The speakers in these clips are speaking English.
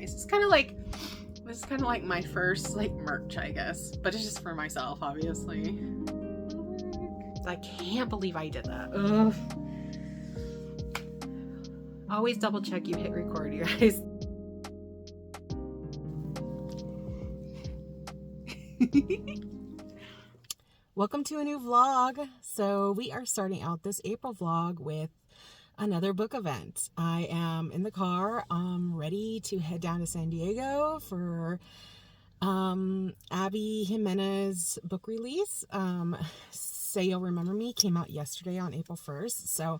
guys. It's kind of like, this is kind of like my first like merch, I guess, but it's just for myself, obviously. I can't believe I did that. Ugh. Always double check you hit record, you guys. Welcome to a new vlog. So we are starting out this April vlog with another book event. I am in the car, ready to head down to San Diego for Abby Jimenez book release. Say You'll Remember Me came out yesterday on April 1st. So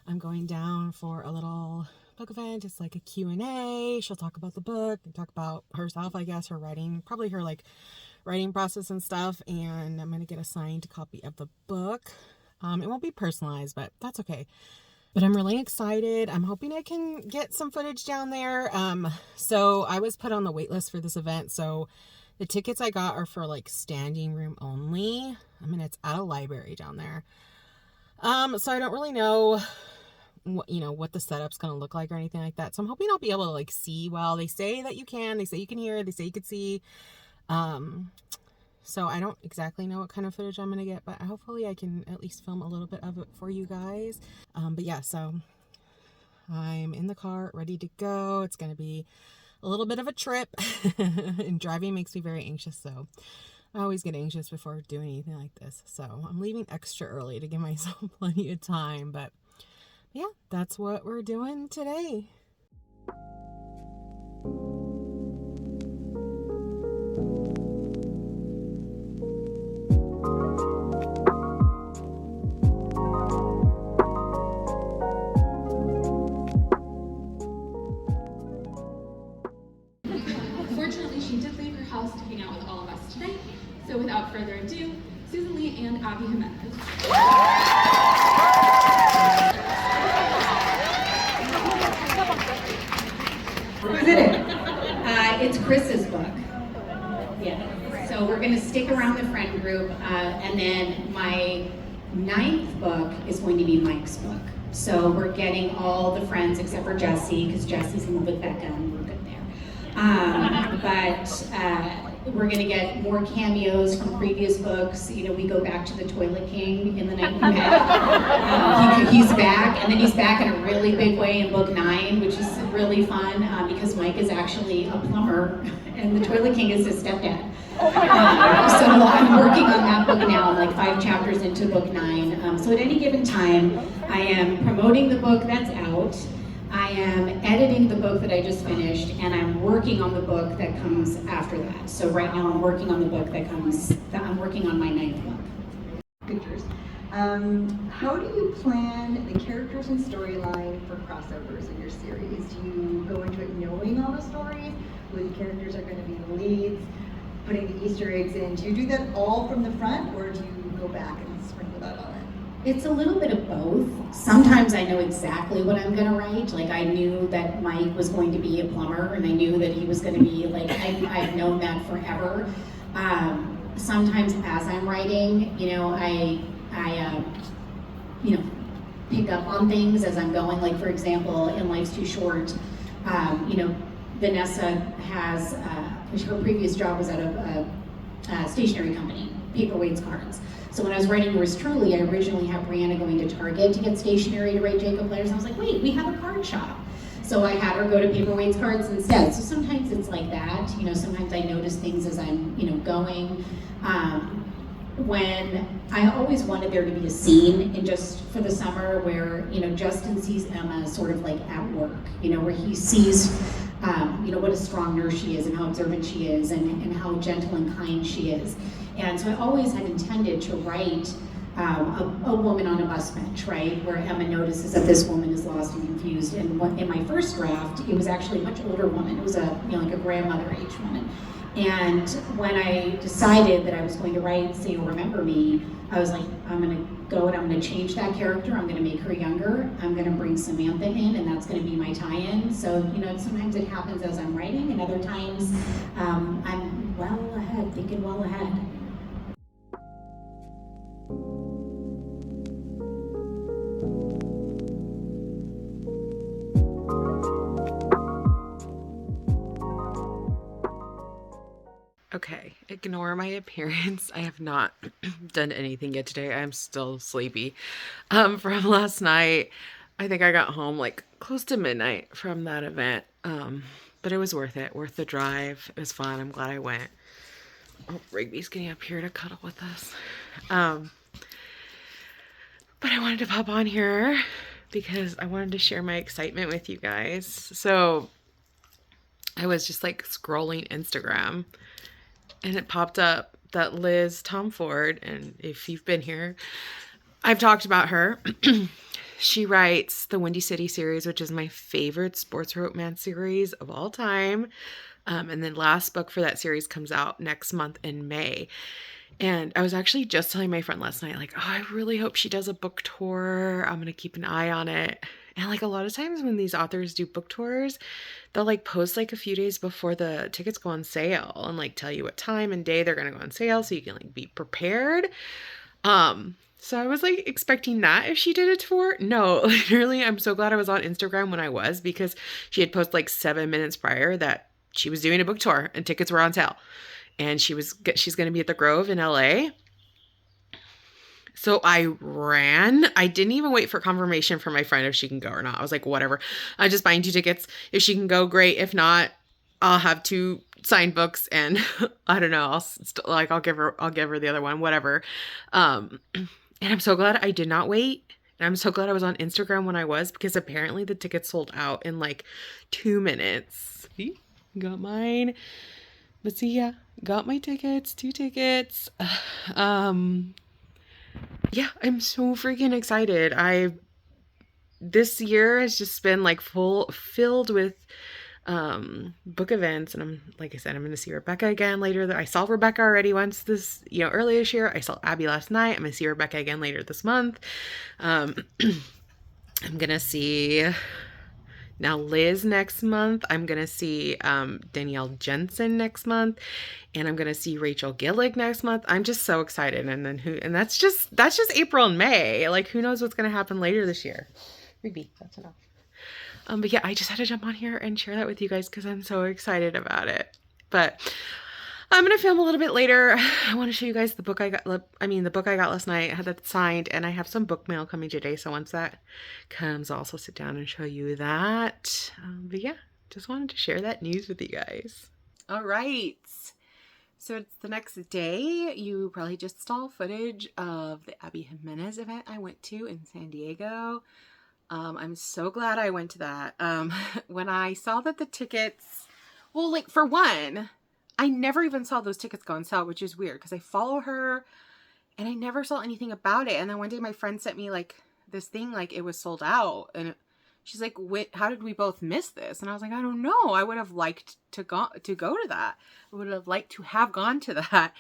I'm going down for a little book event. It's like a Q&A. She'll talk about the book and talk about herself, I guess, her writing, probably her like writing process and stuff. And I'm going to get a signed copy of the book. It won't be personalized, but that's okay. But I'm really excited. I'm hoping I can get some footage down there. So I was put on the wait list for this event. So the tickets I got are for like standing room only. I mean, it's at a library down there. So I don't really know what the setup's going to look like or anything like that. So I'm hoping I'll be able to like see well. They say that you can, they say you can hear, they say you can see. So I don't exactly know what kind of footage I'm going to get, but hopefully I can at least film a little bit of it for you guys. But yeah, so I'm in the car ready to go. It's going to be a little bit of a trip and driving makes me very anxious. So I always get anxious before doing anything like this. So I'm leaving extra early to give myself plenty of time, but yeah, that's what we're doing today. Fortunately, she did leave her house to hang out with all of us tonight. So without further ado, Susan Lee and Abby Jimenez. Who's in it? It's Chris's book. Yeah. So we're going to stick around the friend group, and then my 9th book is going to be Mike's book. So we're getting all the friends except for Jessie, because Jessie's in love with Becca, and we're good there. But we're going to get more cameos from previous books. You know, we go back to the Toilet King in The Night We Met. He's back, and then he's back in a really big way in book 9, which is really fun because Mike is actually a plumber, and the Toilet King is his stepdad. So I'm working on that book now. I'm like 5 chapters into book 9. So at any given time, I am promoting the book that's out. I am editing the book that I just finished, and I'm working on the book that comes after that. So right now I'm working on the book I'm working on my 9th book. Pictures. How do you plan the characters and storyline for crossovers in your series? Do you go into it knowing all the stories, who the characters are going to be the leads, putting the Easter eggs in? Do you do that all from the front, or do you go back and sprinkle that on it? It's a little bit of both. Sometimes I know exactly what I'm gonna write. Like I knew that Mike was going to be a plumber, and I knew that he was gonna be like, I've known that forever. Sometimes as I'm writing, I pick up on things as I'm going. Like for example, in Life's Too Short, Vanessa has, her previous job was at a stationery company, Paperweights Cards. So when I was writing Yours Truly, I originally had Brianna going to Target to get stationery to write Jacob letters. And I was like, wait, we have a card shop. So I had her go to Paperweights Cards instead. So sometimes it's like that. Sometimes I notice things as I'm, going. When I always wanted there to be a scene in Just for the Summer where, Justin sees Emma sort of like at work, where he sees, what a strong nurse she is and how observant she is and how gentle and kind she is. And so I always had intended to write a woman on a bus bench, right, where Emma notices that this woman is lost and confused. And in my first draft, it was actually a much older woman. It was like a grandmother age woman. And when I decided that I was going to write Say You'll Remember Me, I was like, I'm going to go and I'm going to change that character. I'm going to make her younger. I'm going to bring Samantha in, and that's going to be my tie-in. So, sometimes it happens as I'm writing, and other times I'm well ahead, thinking well ahead. Okay, ignore my appearance. I have not done anything yet today. I'm still sleepy. From last night. I think I got home like close to midnight from that event. But it was worth it. Worth the drive. It was fun. I'm glad I went. Oh, Rigby's getting up here to cuddle with us. But I wanted to pop on here because I wanted to share my excitement with you guys. So I was just like scrolling Instagram and it popped up that Liz Tom Ford, and if you've been here, I've talked about her. She writes the Windy City series, which is my favorite sports romance series of all time. And the last book for that series comes out next month in May. And I was actually just telling my friend last night, like, oh, I really hope she does a book tour. I'm going to keep an eye on it. And like a lot of times when these authors do book tours, they'll like post like a few days before the tickets go on sale and like tell you what time and day they're going to go on sale so you can like be prepared. So I was like expecting that if she did a tour. No, literally, I'm so glad I was on Instagram when I was, because she had posted like 7 minutes prior that she was doing a book tour and tickets were on sale. And she's going to be at the Grove in LA. So I ran. I didn't even wait for confirmation from my friend if she can go or not. I was like, whatever. I'm just buying 2 tickets. If she can go, great. If not, I'll have 2 signed books, and I don't know. I'll give her the other one, whatever. And I'm so glad I did not wait. And I'm so glad I was on Instagram when I was, because apparently the tickets sold out in like 2 minutes. See? Got mine. But see, yeah, got my tickets, 2 tickets. Yeah, I'm so freaking excited. This year has just been like filled with book events, and like I said, I'm going to see Rebecca again later. I saw Rebecca already once earlier this year. I saw Abby last night. I'm going to see Rebecca again later this month. I'm going to see now Liz next month. I'm going to see Danielle Jensen next month, and I'm going to see Rachel Gillig next month. I'm just so excited. And that's just April and May. Like, who knows what's going to happen later this year. Maybe that's enough. But yeah, I just had to jump on here and share that with you guys because I'm so excited about it. But I'm going to film a little bit later. I want to show you guys the book I got. The book I got last night. I had that signed, and I have some book mail coming today. So once that comes, I'll also sit down and show you that. But yeah, just wanted to share that news with you guys. All right. So it's the next day. You probably just saw footage of the Abby Jimenez event I went to in San Diego. I'm so glad I went to that. When I saw that the tickets, well, like for one, I never even saw those tickets go on sale, which is weird because I follow her and I never saw anything about it. And then one day my friend sent me like this thing, like it was sold out, and she's like, how did we both miss this? And I was like, I don't know. I would have liked to go to that. I would have liked to have gone to that.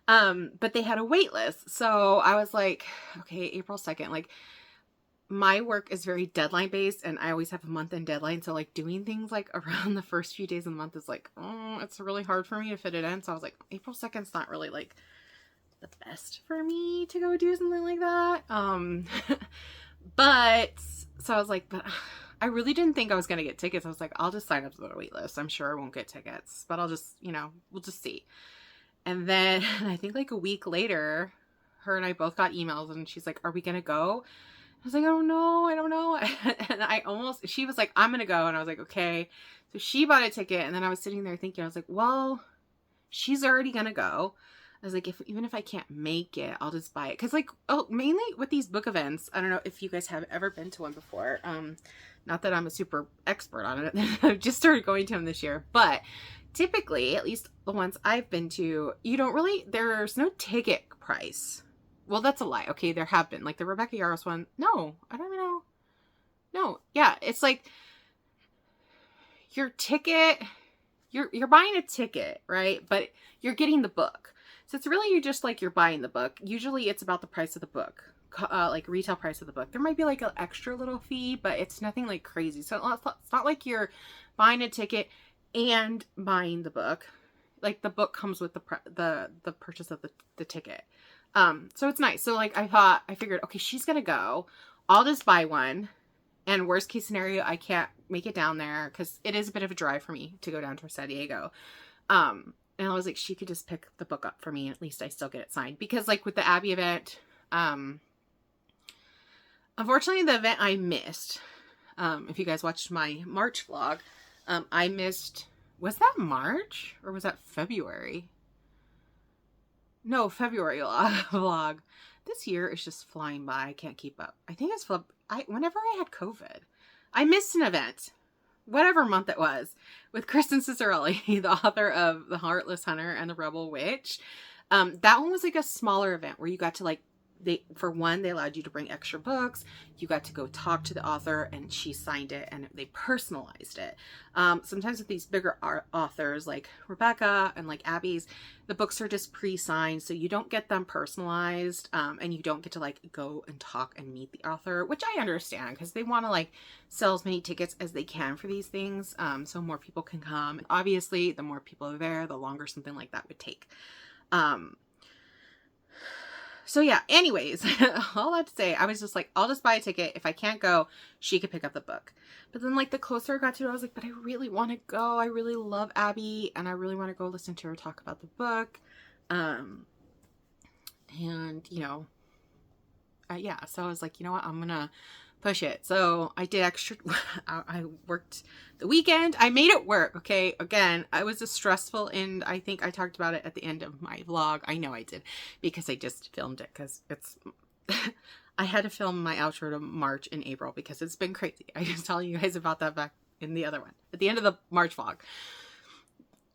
But they had a wait list. So I was like, okay, April 2nd, like, my work is very deadline based, and I always have a month-end deadline. So like doing things like around the first few days of the month is like, oh, it's really hard for me to fit it in. So I was like, April 2nd's not really like the best for me to go do something like that. But so I was like, but I really didn't think I was going to get tickets. I was like, I'll just sign up to the wait list. I'm sure I won't get tickets, but I'll just, we'll just see. And then I think like a week later, her and I both got emails, and she's like, are we going to go? I was like, I don't know. And she was like, I'm going to go. And I was like, okay. So she bought a ticket, and then I was sitting there thinking, I was like, well, she's already going to go. I was like, even if I can't make it, I'll just buy it. Cause like, mainly with these book events, I don't know if you guys have ever been to one before. Not that I'm a super expert on it. I've just started going to them this year, but typically, at least the ones I've been to, there's no ticket price. Well, that's a lie. Okay, there have been. Like the Rebecca Yarros one. No, I don't even know. No, yeah, it's like your ticket, you're buying a ticket, right? But you're getting the book. So it's really you're buying the book. Usually it's about the price of the book, like retail price of the book. There might be like an extra little fee, but it's nothing like crazy. So it's not like you're buying a ticket and buying the book. Like the book comes with the purchase of the ticket. So it's nice. So like I figured, okay, she's going to go. I'll just buy one. And worst case scenario, I can't make it down there because it is a bit of a drive for me to go down to San Diego. And And I was like, she could just pick the book up for me. At least I still get it signed. Because like with the Abby event, unfortunately the event I missed, if you guys watched my March vlog, I missed, was that March or was that February? No, February vlog. This year is just flying by. I can't keep up. I think it's whenever I had COVID, I missed an event, whatever month it was, with Kristen Cicerelli, the author of The Heartless Hunter and The Rebel Witch. That one was like a smaller event where you got to like, they allowed you to bring extra books. You got to go talk to the author and she signed it and they personalized it. Sometimes with these bigger authors like Rebecca and like Abby's, the books are just pre-signed, so you don't get them personalized, and you don't get to like go and talk and meet the author, which I understand because they want to like sell as many tickets as they can for these things, so more people can come. Obviously, the more people are there, the longer something like that would take. So yeah, anyways, all that to say, I was just like, I'll just buy a ticket. If I can't go, she could pick up the book. But then like the closer I got to it, I was like, but I really want to go. I really love Abby and I really want to go listen to her talk about the book. And you know, yeah, so I was like, you know what, I'm gonna push it. So I did extra. I worked the weekend. I made it work. Okay. Again, I was a stressful and I think I talked about it at the end of my vlog. I know I did because I just filmed it because it's, I had to film my outro to March in April because it's been crazy. I was telling you guys about that back in the other one at the end of the March vlog.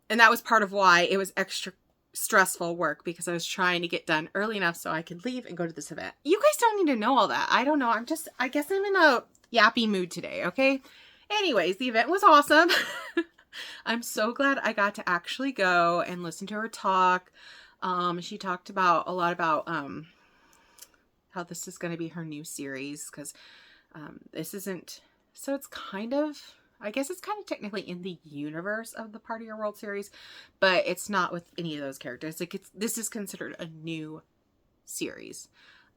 And that was part of why it was extra stressful work, because I was trying to get done early enough so I could leave and go to this event. You guys don't need to know all that. I don't know. I guess I'm in a yappy mood today. Okay. Anyways, the event was awesome. I'm so glad I got to actually go and listen to her talk. She talked about a lot about, how this is going to be her new series. Cause, this isn't, so it's kind of, I guess it's kind of technically in the universe of the Part of Your World series, but it's not with any of those characters. Like this is considered a new series.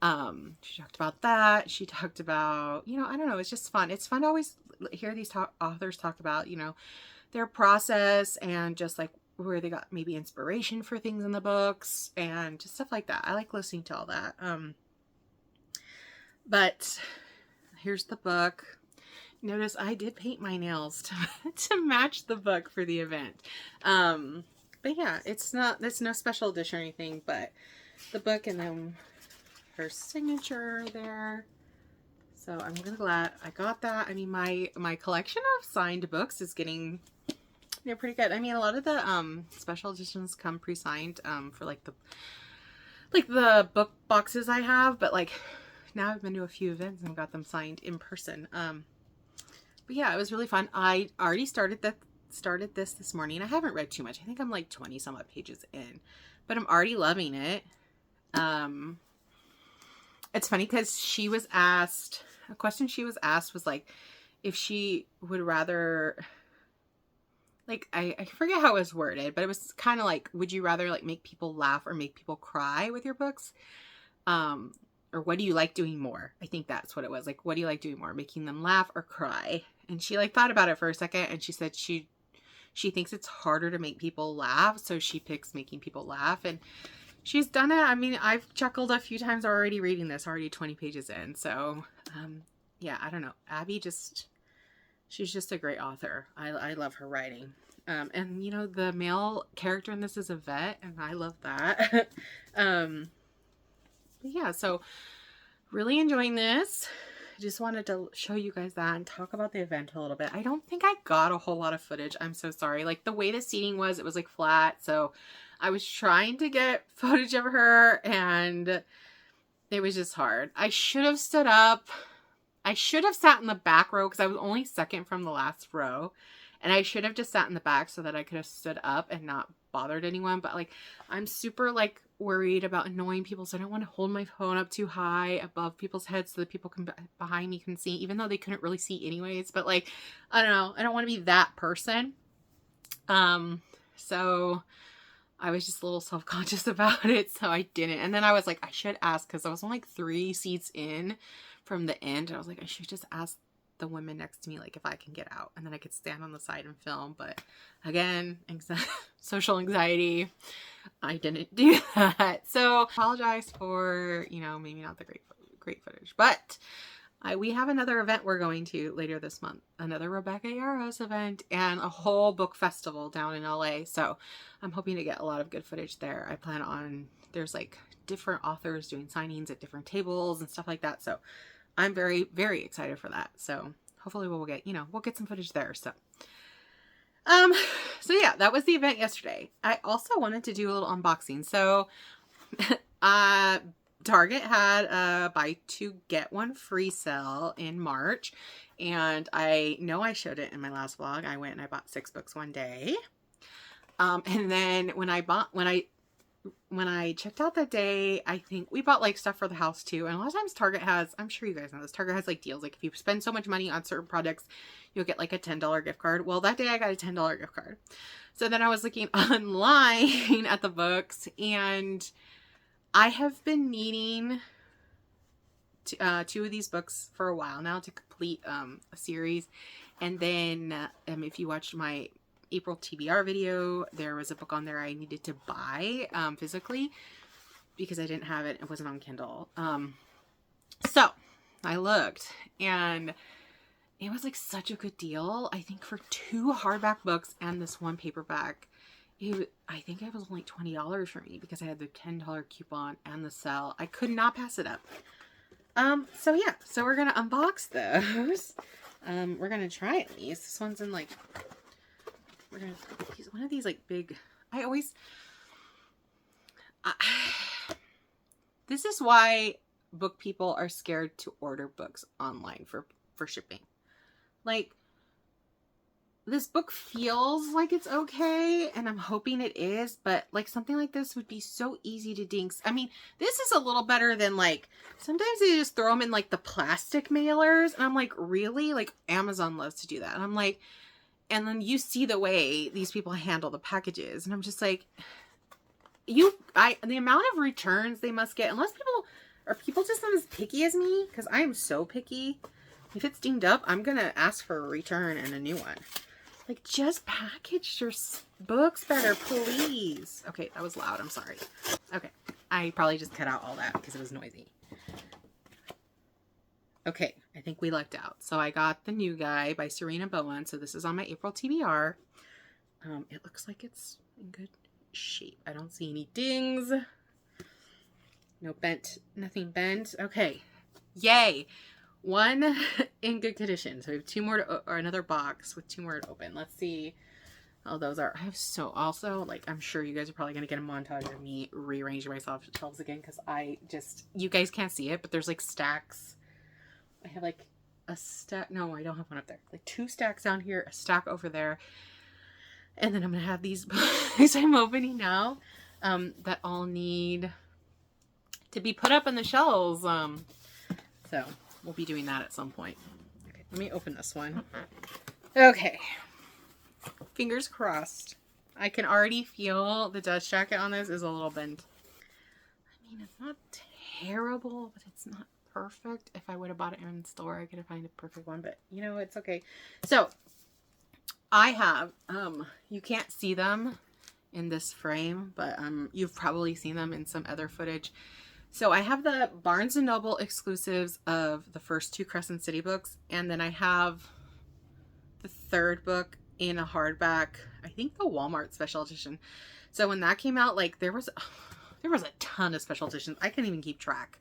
She talked about that. She talked about, you know, I don't know. It's just fun. It's fun to always hear these authors talk about, you know, their process and just like where they got maybe inspiration for things in the books and just stuff like that. I like listening to all that. But here's the book. Notice I did paint my nails to match the book for the event. But yeah, it's no special edition or anything, but the book and then her signature there. So I'm really glad I got that. I mean, my collection of signed books is getting, they're pretty good. I mean, a lot of the special editions come pre-signed for like the book boxes I have, but like now I've been to a few events and got them signed in person. But yeah, it was really fun. I already started this morning. I haven't read too much. I think I'm like 20 some odd pages in, but I'm already loving it. It's funny because a question she was asked was like, if she would rather, like, I forget how it was worded, but it was kind of like, would you rather like make people laugh or make people cry with your books? Or what do you like doing more? I think that's what it was. Like, what do you like doing more? Making them laugh or cry? And she like thought about it for a second and she said she thinks it's harder to make people laugh. So she picks making people laugh, and she's done it. I mean, I've chuckled a few times already reading this, already 20 pages in. So, yeah, I don't know. Abby she's just a great author. I love her writing. And you know, the male character in this is a vet and I love that. But yeah, so really enjoying this. I just wanted to show you guys that and talk about the event a little bit. I don't think I got a whole lot of footage. I'm so sorry. Like the way the seating was, it was like flat. So I was trying to get footage of her and it was just hard. I should have stood up. I should have sat in the back row because I was only second from the last row. And I should have just sat in the back so that I could have stood up and not bothered anyone. But like, I'm super like worried about annoying people. So I don't want to hold my phone up too high above people's heads so that people behind me can see, even though they couldn't really see anyways. But like, I don't know. I don't want to be that person. So I was just a little self-conscious about it. So I didn't. And then I was like, I should ask, because I was only like 3 seats in from the end. And I was like, I should just ask the women next to me, like if I can get out, and then I could stand on the side and film. But again, social anxiety, I didn't do that. So apologize for, you know, maybe not the great footage, but we have another event we're going to later this month, another Rebecca Yarros event and a whole book festival down in LA. So I'm hoping to get a lot of good footage there. I plan on, there's like different authors doing signings at different tables and stuff like that. So I'm very, very excited for that. So hopefully we'll get, you know, we'll get some footage there. So yeah, that was the event yesterday. I also wanted to do a little unboxing. So, Target had a buy two get one free sale in March, and I know I showed it in my last vlog. I went and I bought 6 books one day. And then when I checked out that day, I think we bought like stuff for the house too. And a lot of times Target has, I'm sure you guys know this, Target has like deals. Like if you spend so much money on certain products, you'll get like a $10 gift card. Well, that day I got a $10 gift card. So then I was looking online at the books, and I have been needing 2 of these books for a while now to complete a series. And then if you watched my April TBR video, there was a book on there I needed to buy physically because I didn't have it. It wasn't on Kindle. So I looked, and it was like such a good deal. I think for 2 hardback books and this one paperback, I think it was only $20 for me because I had the $10 coupon and the sale. I could not pass it up. So yeah, so we're going to unbox those. We're going to try at least. This one's in like, we're going to use one of these like big, this is why book people are scared to order books online for shipping. Like, this book feels like it's okay, and I'm hoping it is, but like something like this would be so easy to dinks. I mean, this is a little better than like, sometimes they just throw them in like the plastic mailers, and I'm like, really? Like Amazon loves to do that. And I'm like, and then you see the way these people handle the packages, and I'm just like, the amount of returns they must get, unless people just not as picky as me, because I am so picky. If it's dinged up, I'm gonna ask for a return and a new one. Like, just package your books better, please. Okay, that was loud. I'm sorry. Okay, I probably just cut out all that because it was noisy. Okay, I think we lucked out. So I got The New Guy by Serena Bowen. So this is on my April TBR. It looks like it's in good shape. I don't see any dings. No bent, nothing bent. Okay, yay. One in good condition. So we have 2 more or another box with 2 more to open. Let's see how those are. I have also, like, I'm sure you guys are probably going to get a montage of me rearranging myself shelves again, because you guys can't see it, but there's like stacks. I have like a stack. No, I don't have one up there. Like 2 stacks down here, a stack over there. And then I'm going to have these books I'm opening now that all need to be put up on the shelves. So we'll be doing that at some point. Okay, let me open this one. Okay. Fingers crossed. I can already feel the dust jacket on this is a little bent. I mean, it's not terrible, but it's not perfect. If I would have bought it in store, I could have found a perfect one, but you know, it's okay. So I have, you can't see them in this frame, but you've probably seen them in some other footage. So I have the Barnes & Noble exclusives of the first 2 Crescent City books, and then I have the 3rd book in a hardback, I think the Walmart special edition. So when that came out, like there was a ton of special editions. I couldn't even keep track.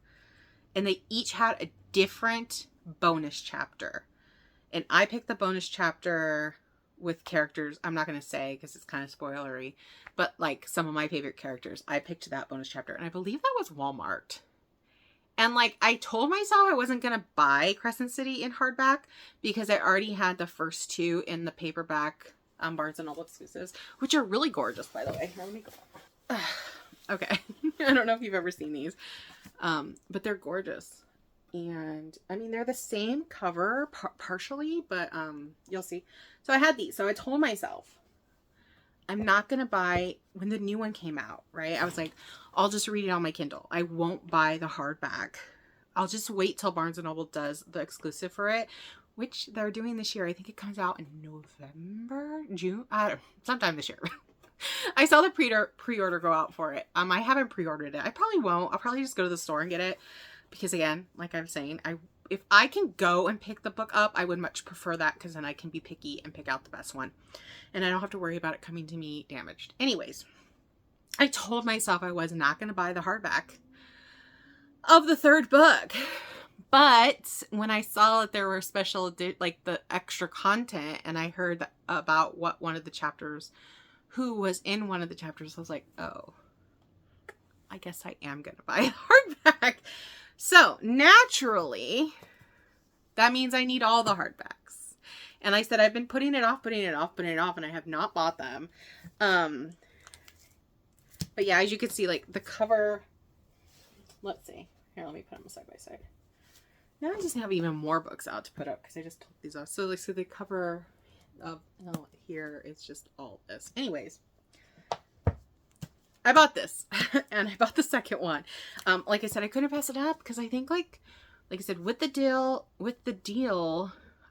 And they each had a different bonus chapter. And I picked the bonus chapter with characters I'm not going to say because it's kind of spoilery, but like some of my favorite characters. I picked that bonus chapter, and I believe that was Walmart. And like, I told myself I wasn't going to buy Crescent City in hardback because I already had the first 2 in the paperback Barnes & Noble exclusives, which are really gorgeous, by the way. Let me go. Okay. I don't know if you've ever seen these, but they're gorgeous. And I mean, they're the same cover partially, but you'll see. So I had these. So I told myself I'm not going to buy when the new one came out, right? I was like, I'll just read it on my Kindle. I won't buy the hardback. I'll just wait till Barnes & Noble does the exclusive for it, which they're doing this year. I think it comes out in November, June, sometime this year. I saw the pre-order go out for it. I haven't pre-ordered it. I probably won't. I'll probably just go to the store and get it because, again, like I was saying, if I can go and pick the book up, I would much prefer that because then I can be picky and pick out the best one. And I don't have to worry about it coming to me damaged. Anyways, I told myself I was not going to buy the hardback of the third book. But when I saw that there were special, like the extra content, and I heard about what one of the chapters, who was in one of the chapters, I was like, oh, I guess I am going to buy a hardback. So naturally, that means I need all the hardbacks. And I said, I've been putting it off, and I have not bought them. But yeah, as you can see, like the cover, let's see. Here, let me put them side by side. Now I just have even more books out to put up because I just took these off. So like, so the cover of here is just all this. Anyways, I bought this and I bought the second one. Like I said, I couldn't pass it up because I think like I said, with the deal,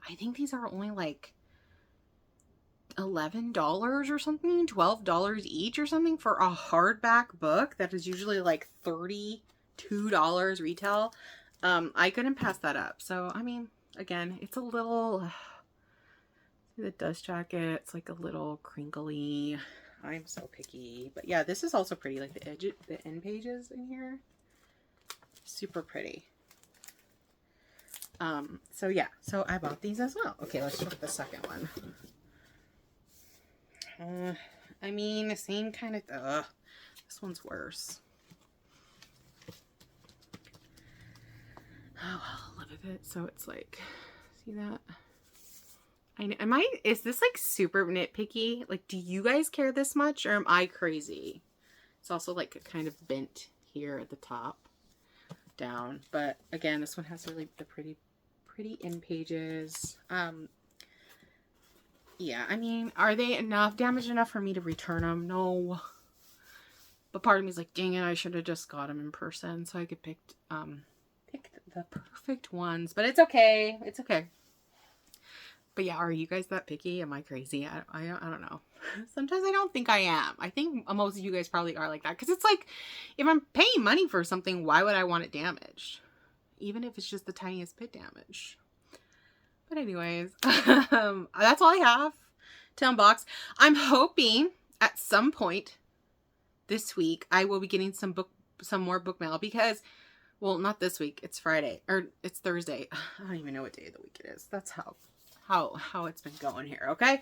I think these are only like $11 or something, $12 each or something for a hardback book that is usually like $32 retail. I couldn't pass that up. So, I mean, again, it's a little, the dust jacket, it's like a little crinkly. I'm so picky. But yeah, this is also pretty. Like the end pages in here, super pretty. So yeah, so I bought these as well. Okay, let's look at the second one. I mean, the same kind of, this one's worse. Oh, well, live with it. So it's like, see that? Is this like super nitpicky? Like, do you guys care this much or am I crazy? It's also like kind of bent here at the top down. But again, this one has really the pretty end pages. Yeah, I mean, are they damaged enough for me to return them? No. But part of me is like, dang it, I should have just got them in person so I could pick the perfect ones. But it's okay. It's okay. But yeah, are you guys that picky? Am I crazy? I don't know. Sometimes I don't think I am. I think most of you guys probably are like that. Because it's like, if I'm paying money for something, why would I want it damaged? Even if it's just the tiniest bit damaged. But anyways, that's all I have to unbox. I'm hoping at some point this week I will be getting some more book mail because, well, not this week. It's Friday or it's Thursday. I don't even know what day of the week it is. That's how it's been going here. Okay.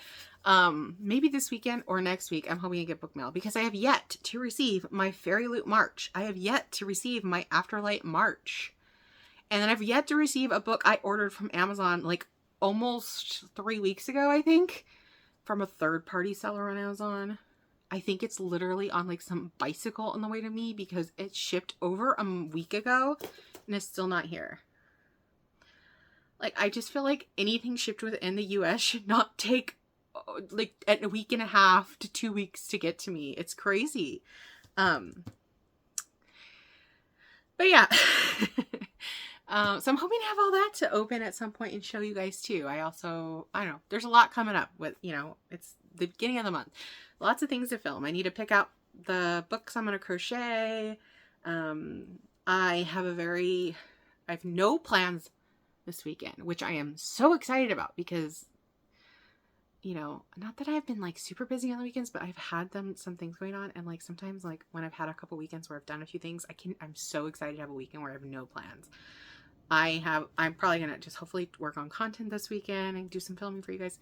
Maybe this weekend or next week, I'm hoping to get book mail because I have yet to receive my Fairy Loot March. I have yet to receive my Afterlight March. And then I've yet to receive a book I ordered from Amazon like almost 3 weeks ago, I think, from a third-party seller on Amazon. I think it's literally on like some bicycle on the way to me because it shipped over a week ago and it's still not here. Like, I just feel like anything shipped within the US should not take like a week and a half to 2 weeks to get to me. It's crazy. But yeah. So I'm hoping to have all that to open at some point and show you guys too. I don't know, there's a lot coming up with, it's the beginning of the month. Lots of things to film. I need to pick out the books I'm going to crochet. I have no plans this weekend, which I am so excited about because, not that I've been like super busy on the weekends, but I've had some things going on. And like, sometimes like when I've had a couple weekends where I've done a few things, I'm so excited to have a weekend where I have no plans. I'm probably going to just hopefully work on content this weekend and do some filming for you guys.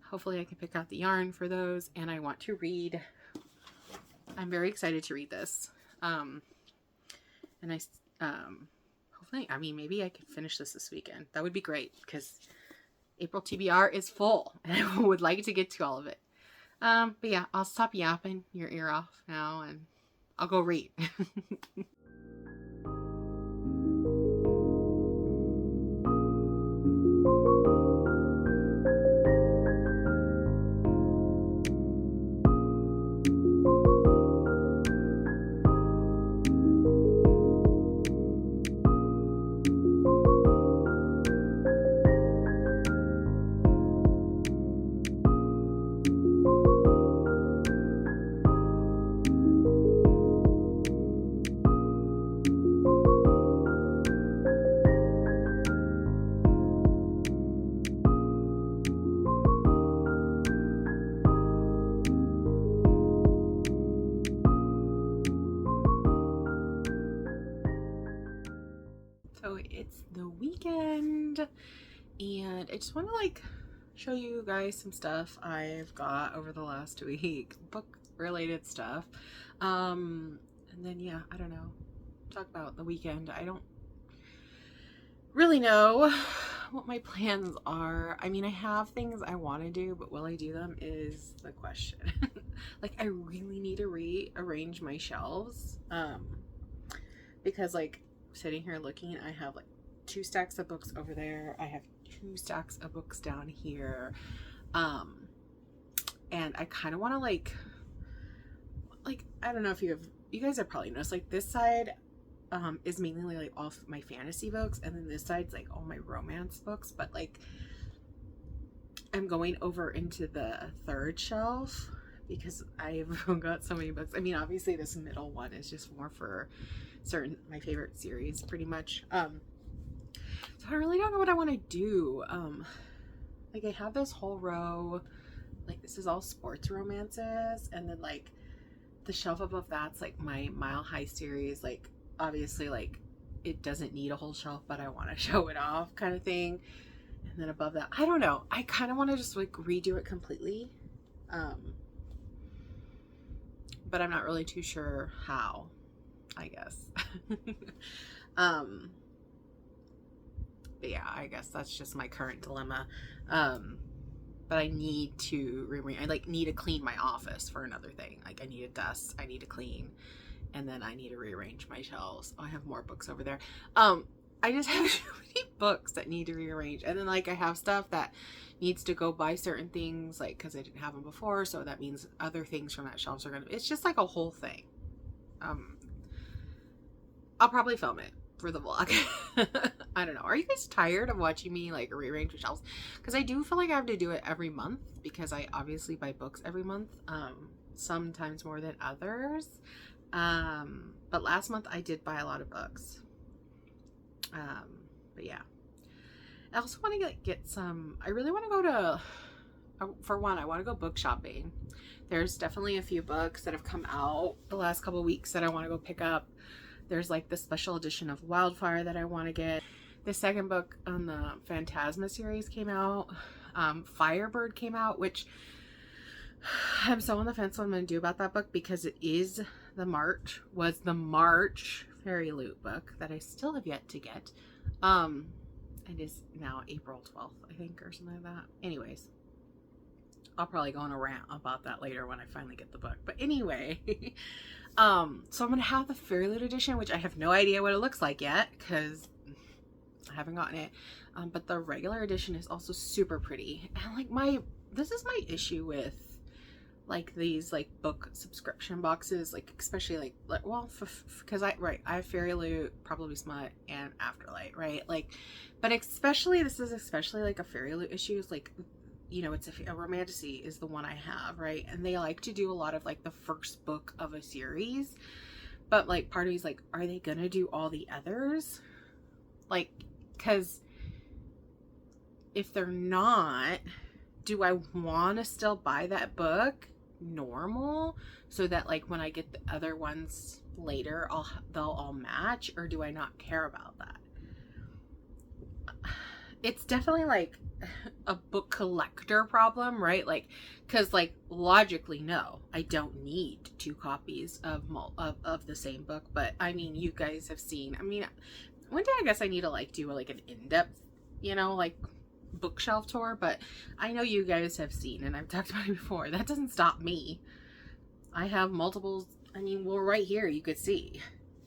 Hopefully I can pick out the yarn for those. And I want to read. I'm very excited to read this. And hopefully, maybe I could finish this weekend. That would be great because April TBR is full and I would like to get to all of it. But yeah, I'll stop yapping your ear off now and I'll go read. it's the weekend, and I just want to like show you guys some stuff I've got over the last week, book related stuff. And then yeah, I don't know, talk about the weekend. I don't really know what my plans are. I mean, I have things I want to do, but will I do them is the question. Like, I really need to rearrange my shelves, because like sitting here looking, I have like 2 stacks of books over there, I have 2 stacks of books down here, and I kind of want to like I don't know if you guys have probably noticed, like this side is mainly like all my fantasy books, and then this side's like all my romance books, but like I'm going over into the 3rd shelf because I've got so many books. I mean, obviously this middle one is just more for my favorite series pretty much. So I really don't know what I want to do. Like I have this whole row, like this is all sports romances, and then like the shelf above that's like my Mile High series. Like obviously like it doesn't need a whole shelf, but I want to show it off kind of thing. And then above that, I don't know, I kind of want to just like redo it completely, but I'm not really too sure how, I guess. But yeah, I guess that's just my current dilemma. But I need to I like need to clean my office for another thing. Like I need to dust, I need to clean, and then I need to rearrange my shelves. Oh, I have more books over there. I just have too many books that need to rearrange, and then like I have stuff that needs to go buy certain things, like because I didn't have them before, so that means other things from that shelves are gonna. It's just like a whole thing. I'll probably film it for the vlog. I don't know. Are you guys tired of watching me like rearrange the shelves? Because I do feel like I have to do it every month because I obviously buy books every month, sometimes more than others. But last month I did buy a lot of books. But yeah, I also want to get some. I really want to go to. For one, I want to go book shopping. There's definitely a few books that have come out the last couple of weeks that I want to go pick up. There's like the special edition of Wildfire that I want to get. The second book on the Phantasma series came out. Firebird came out, which I'm so on the fence what I'm going to do about that book because it is was the March Fairy Loot book that I still have yet to get. It is now April 12th, I think, or something like that. Anyways, I'll probably go on a rant about that later when I finally get the book. But anyway, so I'm going to have the Fairy Loot edition, which I have no idea what it looks like yet because I haven't gotten it. But the regular edition is also super pretty. And like this is my issue with like these like book subscription boxes, like especially like well, because I have Fairy Loot, Probably Smut, and Afterlight, right? Like, but this is especially like a Fairy Loot issue. It's like, you know, it's a Romantasy is the one I have, right? And they like to do a lot of like the first book of a series, but like part of me's like, are they gonna do all the others? Like, because if they're not, do I want to still buy that book normal so that like when I get the other ones later they'll all match, or do I not care about that? It's definitely like a book collector problem, right? Like, because like logically, no, I don't need 2 copies of the same book. But I mean, you guys have seen, I mean, one day I guess I need to like do like an in-depth, you know, like bookshelf tour, but I know you guys have seen, and I've talked about it before, that doesn't stop me. I have multiples. I mean, well, right here you could see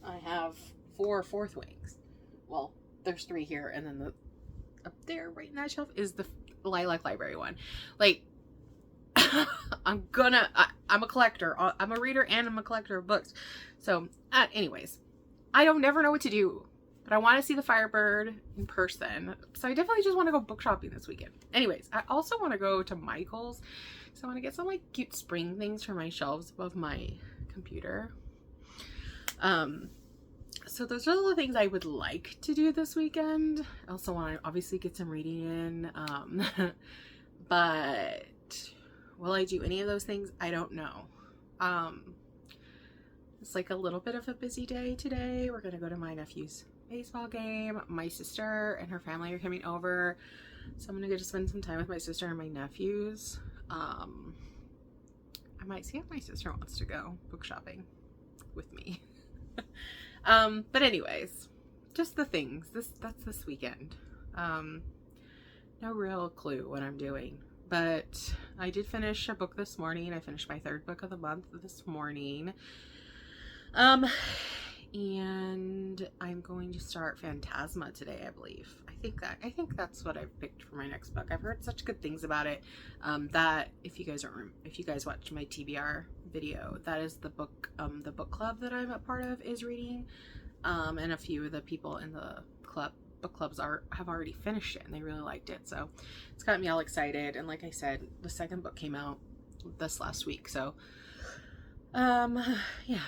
I have 4 Fourth Wings. Well, there's 3 here, and then up there right in that shelf is the Lilac Library one. Like, I'm a collector. I'm a reader and I'm a collector of books. So anyways, I don't never know what to do, but I want to see the Firebird in person. So I definitely just want to go book shopping this weekend. Anyways, I also want to go to Michael's. So I want to get some like cute spring things for my shelves above my computer. So those are the things I would like to do this weekend. I also want to obviously get some reading in. But will I do any of those things? I don't know. It's like a little bit of a busy day today. We're going to go to my nephew's baseball game. My sister and her family are coming over, so I'm gonna go to spend some time with my sister and my nephews. I might see if my sister wants to go book shopping with me. But anyways, just the things. That's this weekend. No real clue what I'm doing, but I did finish a book this morning. I finished my 3rd book of the month this morning. And I'm going to start Phantasma today, I believe. I think that's what I've picked for my next book. I've heard such good things about it. That if you guys watch my TBR video, that is the book club that I'm a part of is reading. And a few of the people in the book clubs have already finished it and they really liked it. So it's got me all excited. And like I said, the 2nd book came out this last week. So, yeah,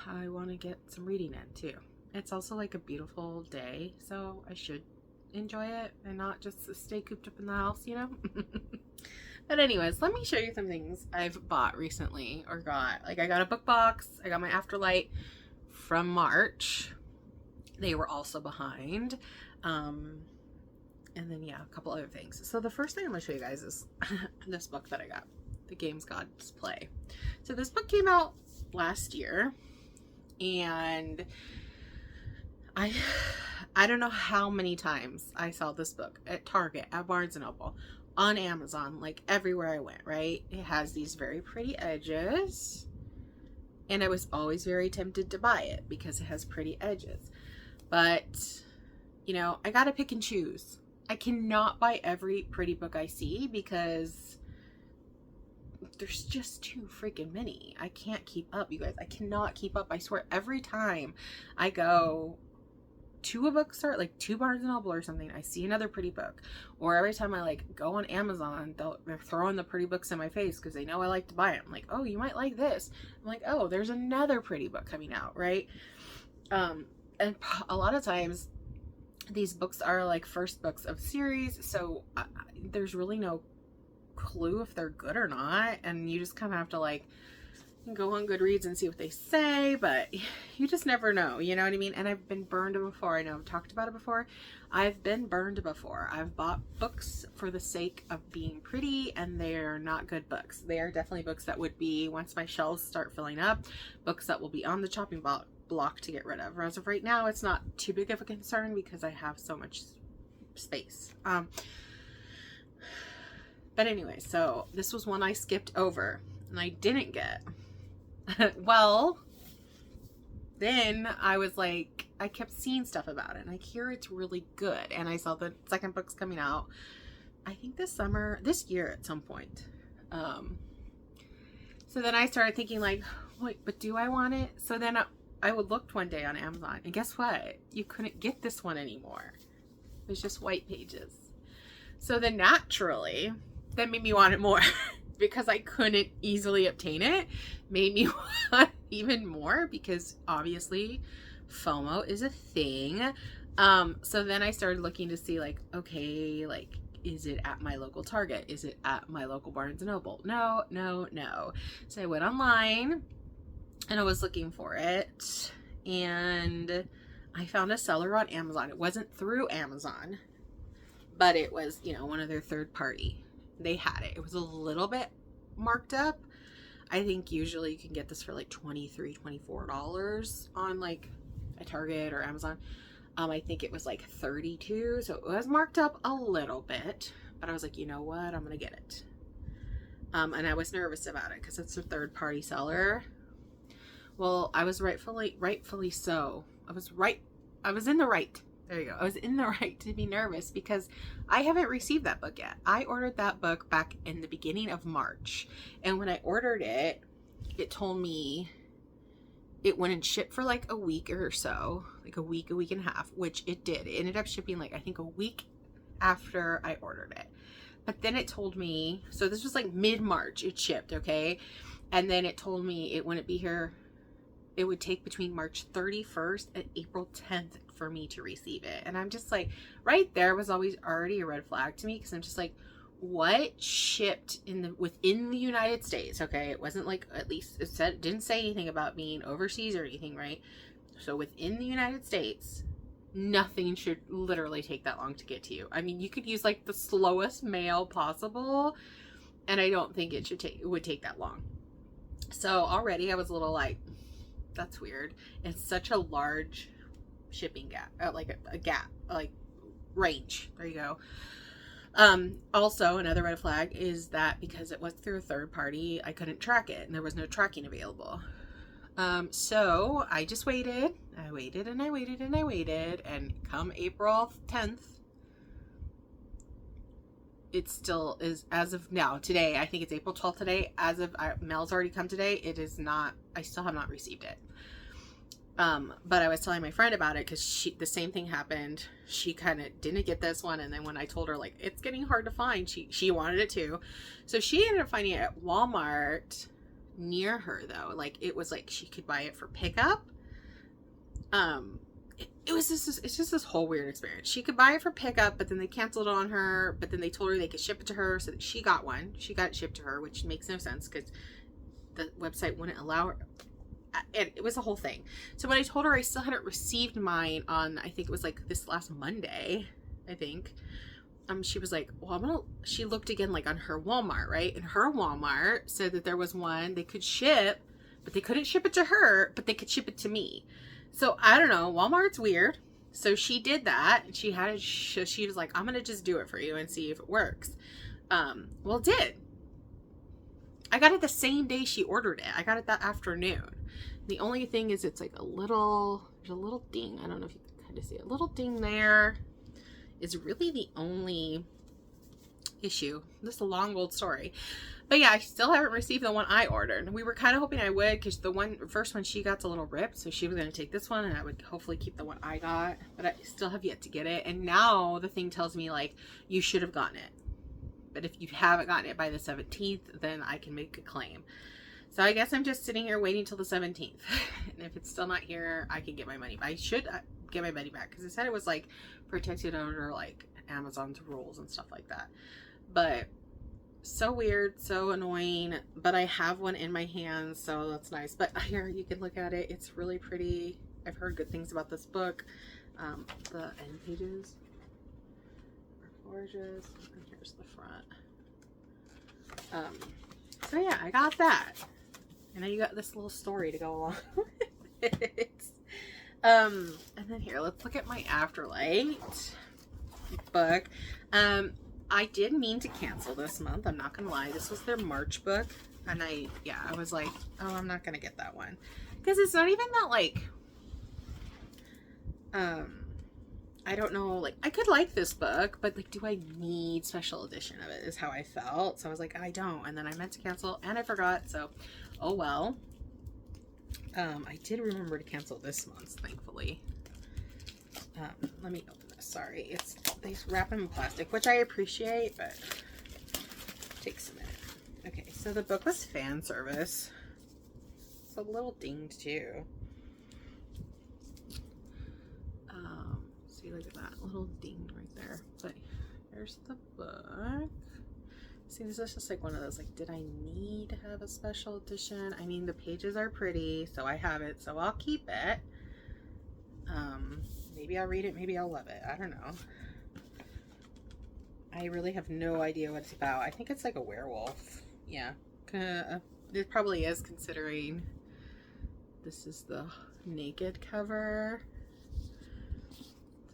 I want to get some reading in too. It's also like a beautiful day, so I should enjoy it and not just stay cooped up in the house, you know? But anyways, let me show you some things I've bought recently or got. Like I got a book box. I got my Afterlight from March. They were also behind. And then yeah, a couple other things. So the first thing I'm gonna show you guys is this book that I got, The Games Gods Play. So this book came out last year, and I don't know how many times I saw this book at Target, at Barnes & Noble, on Amazon, like everywhere I went, right? It has these very pretty edges, and I was always very tempted to buy it because it has pretty edges. But, you know, I gotta pick and choose. I cannot buy every pretty book I see because there's just too freaking many. I can't keep up, you guys. I cannot keep up. I swear, every time I go to a bookstore, like to Barnes & Noble or something, I see another pretty book. Or every time I like go on Amazon, they're throwing the pretty books in my face because they know I like to buy them. I'm like, oh, you might like this. I'm like, oh, there's another pretty book coming out, right? And a lot of times these books are like first books of series, so there's really no clue if they're good or not, and you just kind of have to like go on Goodreads and see what they say, but you just never know, you know what I mean? And I've been burned before. I know I've talked about it before. I've been burned before. I've bought books for the sake of being pretty, and they're not good books. They are definitely books that would be, once my shelves start filling up, books that will be on the chopping block to get rid of. As of right now, it's not too big of a concern because I have so much space. But anyway, so this was one I skipped over and I didn't get. Well, then I was like, I kept seeing stuff about it and I hear it's really good. And I saw the 2nd book's coming out, I think this year at some point. So then I started thinking like, wait, but do I want it? So then I looked one day on Amazon, and guess what? You couldn't get this one anymore. It was just white pages. So then naturally, that made me want it more because I couldn't easily obtain it. Made me want even more because obviously FOMO is a thing. So then I started looking to see like, okay, like, is it at my local Target? Is it at my local Barnes & Noble? No. So I went online and I was looking for it, and I found a seller on Amazon. It wasn't through Amazon, but it was, you know, one of their third party. They had it. It was a little bit marked up. I think usually you can get this for like $23, $24 on like a Target or Amazon. I think it was like $32, so it was marked up a little bit, but I was like, you know what, I'm gonna get it. And I was nervous about it because it's a third party seller. Well, I was rightfully so. I was in the right. There you go. I was in the right to be nervous because I haven't received that book yet. I ordered that book back in the beginning of March. And when I ordered it, it told me it wouldn't ship for like a week or so, like a week and a half, which it did. It ended up shipping like, I think a week after I ordered it. But then it told me, so this was like mid-March it shipped, okay? And then it told me it wouldn't be here. It would take between March 31st and April 10th for me to receive it. And I'm just like, right there was always already a red flag to me because I'm just like, what shipped within the United States? Okay, it wasn't like, at least it didn't say anything about being overseas or anything, right? So within the United States nothing should literally take that long to get to you. I mean, you could use like the slowest mail possible, and I don't think it would take that long. So already I was a little like, that's weird. It's such a large shipping gap, like a gap, like range. There you go. Also, another red flag is that because it was through a third party, I couldn't track it, and there was no tracking available. So I just waited. I waited and I waited and I waited, and come April 10th, it still is, as of now, today, I think it's April 12th today, as of, mail's already come today, it is not, I still have not received it. But I was telling my friend about it because the same thing happened. She kind of didn't get this one, and then when I told her like it's getting hard to find, she wanted it too. So she ended up finding it at Walmart near her, though. Like, it was like she could buy it for pickup. It's just this whole weird experience. She could buy it for pickup, but then they canceled it on her, but then they told her they could ship it to her, so that she got one. She got it shipped to her, which makes no sense because the website wouldn't allow her. And it was a whole thing. So when I told her I still hadn't received mine on, I think it was like this last Monday, I think, she was like, well, she looked again, like on her Walmart, right? And her Walmart said that there was one they could ship, but they couldn't ship it to her, but they could ship it to me. So I don't know, Walmart's weird. So she did that, and she had it, she was like, I'm going to just do it for you and see if it works. Well, it did. I got it the same day she ordered it. I got it that afternoon. The only thing is, it's like there's a little ding. I don't know if you can kind of see it. A little ding there is really the only issue. This is a long old story. But yeah, I still haven't received the one I ordered. We were kind of hoping I would, because the first one she got's a little ripped, so she was going to take this one, and I would hopefully keep the one I got. But I still have yet to get it. And now the thing tells me, like, you should have gotten it. But if you haven't gotten it by the 17th, then I can make a claim. So I guess I'm just sitting here waiting till the 17th. And if it's still not here, I can get my money back. I should get my money back, because it said it was like protected under like Amazon's rules and stuff like that. But so weird, so annoying. But I have one in my hands, so that's nice. But here, you can look at it. It's really pretty. I've heard good things about this book. The end pages are gorgeous. And here's the front. So yeah, I got that. And then you got this little story to go along with it. And then here, let's look at my Afterlight book. I did mean to cancel this month. I'm not gonna lie. This was their March book. And I was like, oh, I'm not gonna get that one. Because it's not even that, like, I don't know, like, I could like this book, but like, do I need special edition of it, is how I felt. So I was like, I don't. And then I meant to cancel and I forgot, so oh well. I did remember to cancel this month's, thankfully. Let me open this. Sorry, they wrap them in plastic, which I appreciate, but it takes a minute. Okay, so the book was fan service. It's a little dinged too. See, look at that little ding right there. But here's the book. See, this is just like one of those, like, did I need to have a special edition? I mean, the pages are pretty, so I have it, so I'll keep it. Maybe I'll read it, maybe I'll love it. I don't know. I really have no idea what it's about. I think it's like a werewolf. Yeah. It probably is, considering this is the naked cover.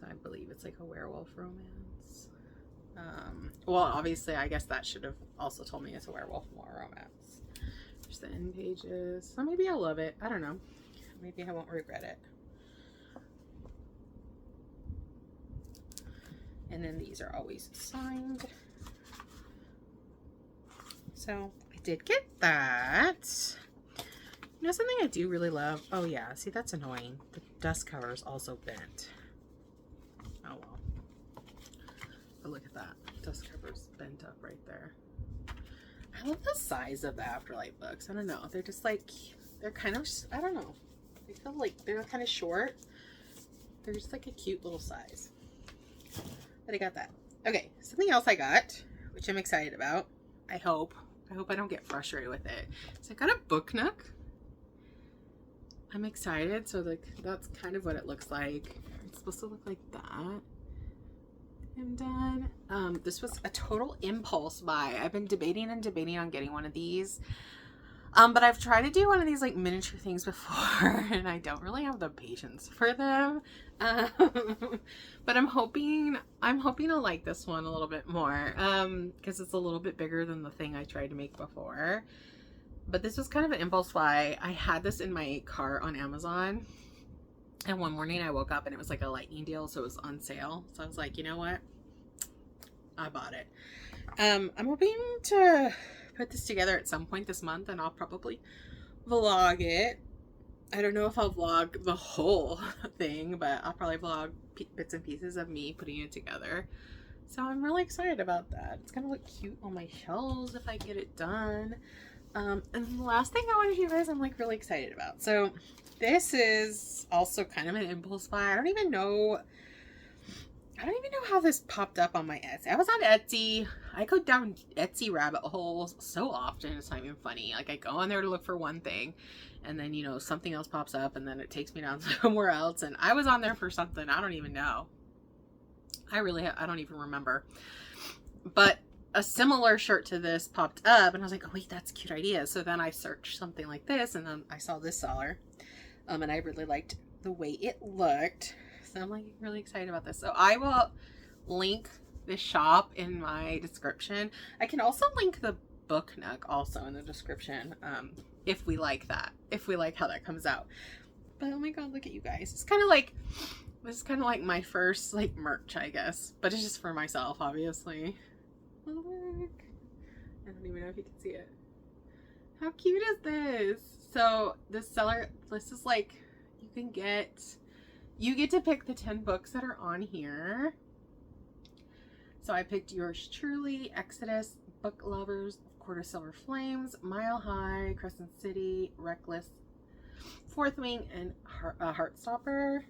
I believe it's like a werewolf romance. Well, obviously, I guess that should have also told me it's a werewolf romance. There's the end pages. So maybe I'll love it. I don't know. Maybe I won't regret it. And then these are always signed. So I did get that. You know, something I do really love. Oh yeah, see, that's annoying. The dust cover is also bent. Oh well. But look at that. Dust cover's bent up right there. I love the size of the Afterlight books. I don't know. They're just like, they're kind of, I don't know. They feel like they're kind of short. They're just like a cute little size. But I got that. Okay, something else I got, which I'm excited about. I hope I don't get frustrated with it. So I got a book nook. I'm excited. So like, that's kind of what it looks like. It's supposed to look like that. I'm done. This was a total impulse buy. I've been debating on getting one of these. But I've tried to do one of these like miniature things before, and I don't really have the patience for them. But I'm hoping to like this one a little bit more, because it's a little bit bigger than the thing I tried to make before. But this was kind of an impulse buy. I had this in my cart on Amazon, and one morning I woke up and it was like a lightning deal, so it was on sale. So I was like, you know what? I bought it. I'm hoping to put this together at some point this month, and I'll probably vlog it. I don't know if I'll vlog the whole thing, but I'll probably vlog bits and pieces of me putting it together. So I'm really excited about that. It's gonna look cute on my shelves if I get it done. And the last thing I want to show you guys, I'm like really excited about. So this is also kind of an impulse buy. I don't even know how this popped up on my Etsy. I was on Etsy. I go down Etsy rabbit holes so often, it's not even funny. Like I go on there to look for one thing, and then, you know, something else pops up, and then it takes me down somewhere else. And I was on there for something. I don't even know. I don't even remember. But a similar shirt to this popped up, and I was like, oh wait, that's a cute idea. So then I searched something like this, and then I saw this seller. And I really liked the way it looked. So I'm like really excited about this. So I will link the shop in my description. I can also link the book nook also in the description, if we like that, if we like how that comes out. But oh my god, look at you guys. This is kind of like my first like merch, I guess, but it's just for myself, obviously. Look, I don't even know if you can see it. How cute is this? So the seller, this is like, you get to pick the 10 books that are on here. So I picked Yours Truly, Exodus, Book Lovers, Quarter Silver Flames, Mile High, Crescent City, Reckless, Fourth Wing, and Heartstopper.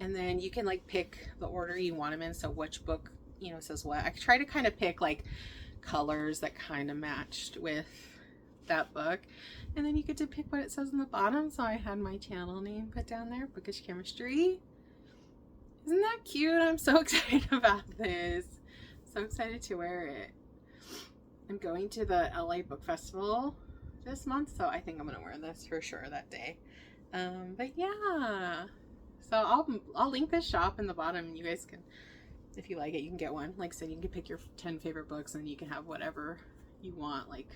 And then you can like pick the order you want them in. So which book, you know, says what. I try to kind of pick like colors that kind of matched with that book. And then you get to pick what it says on the bottom. So I had my channel name put down there, Bookish Chemistry. Isn't that cute? I'm so excited about this. So excited to wear it. I'm going to the LA Book Festival this month, so I think I'm gonna wear this for sure that day. But yeah, so I'll link this shop in the bottom. You guys can, if you like it, you can get one. Like I said, you can pick your 10 favorite books, and you can have whatever you want. Like,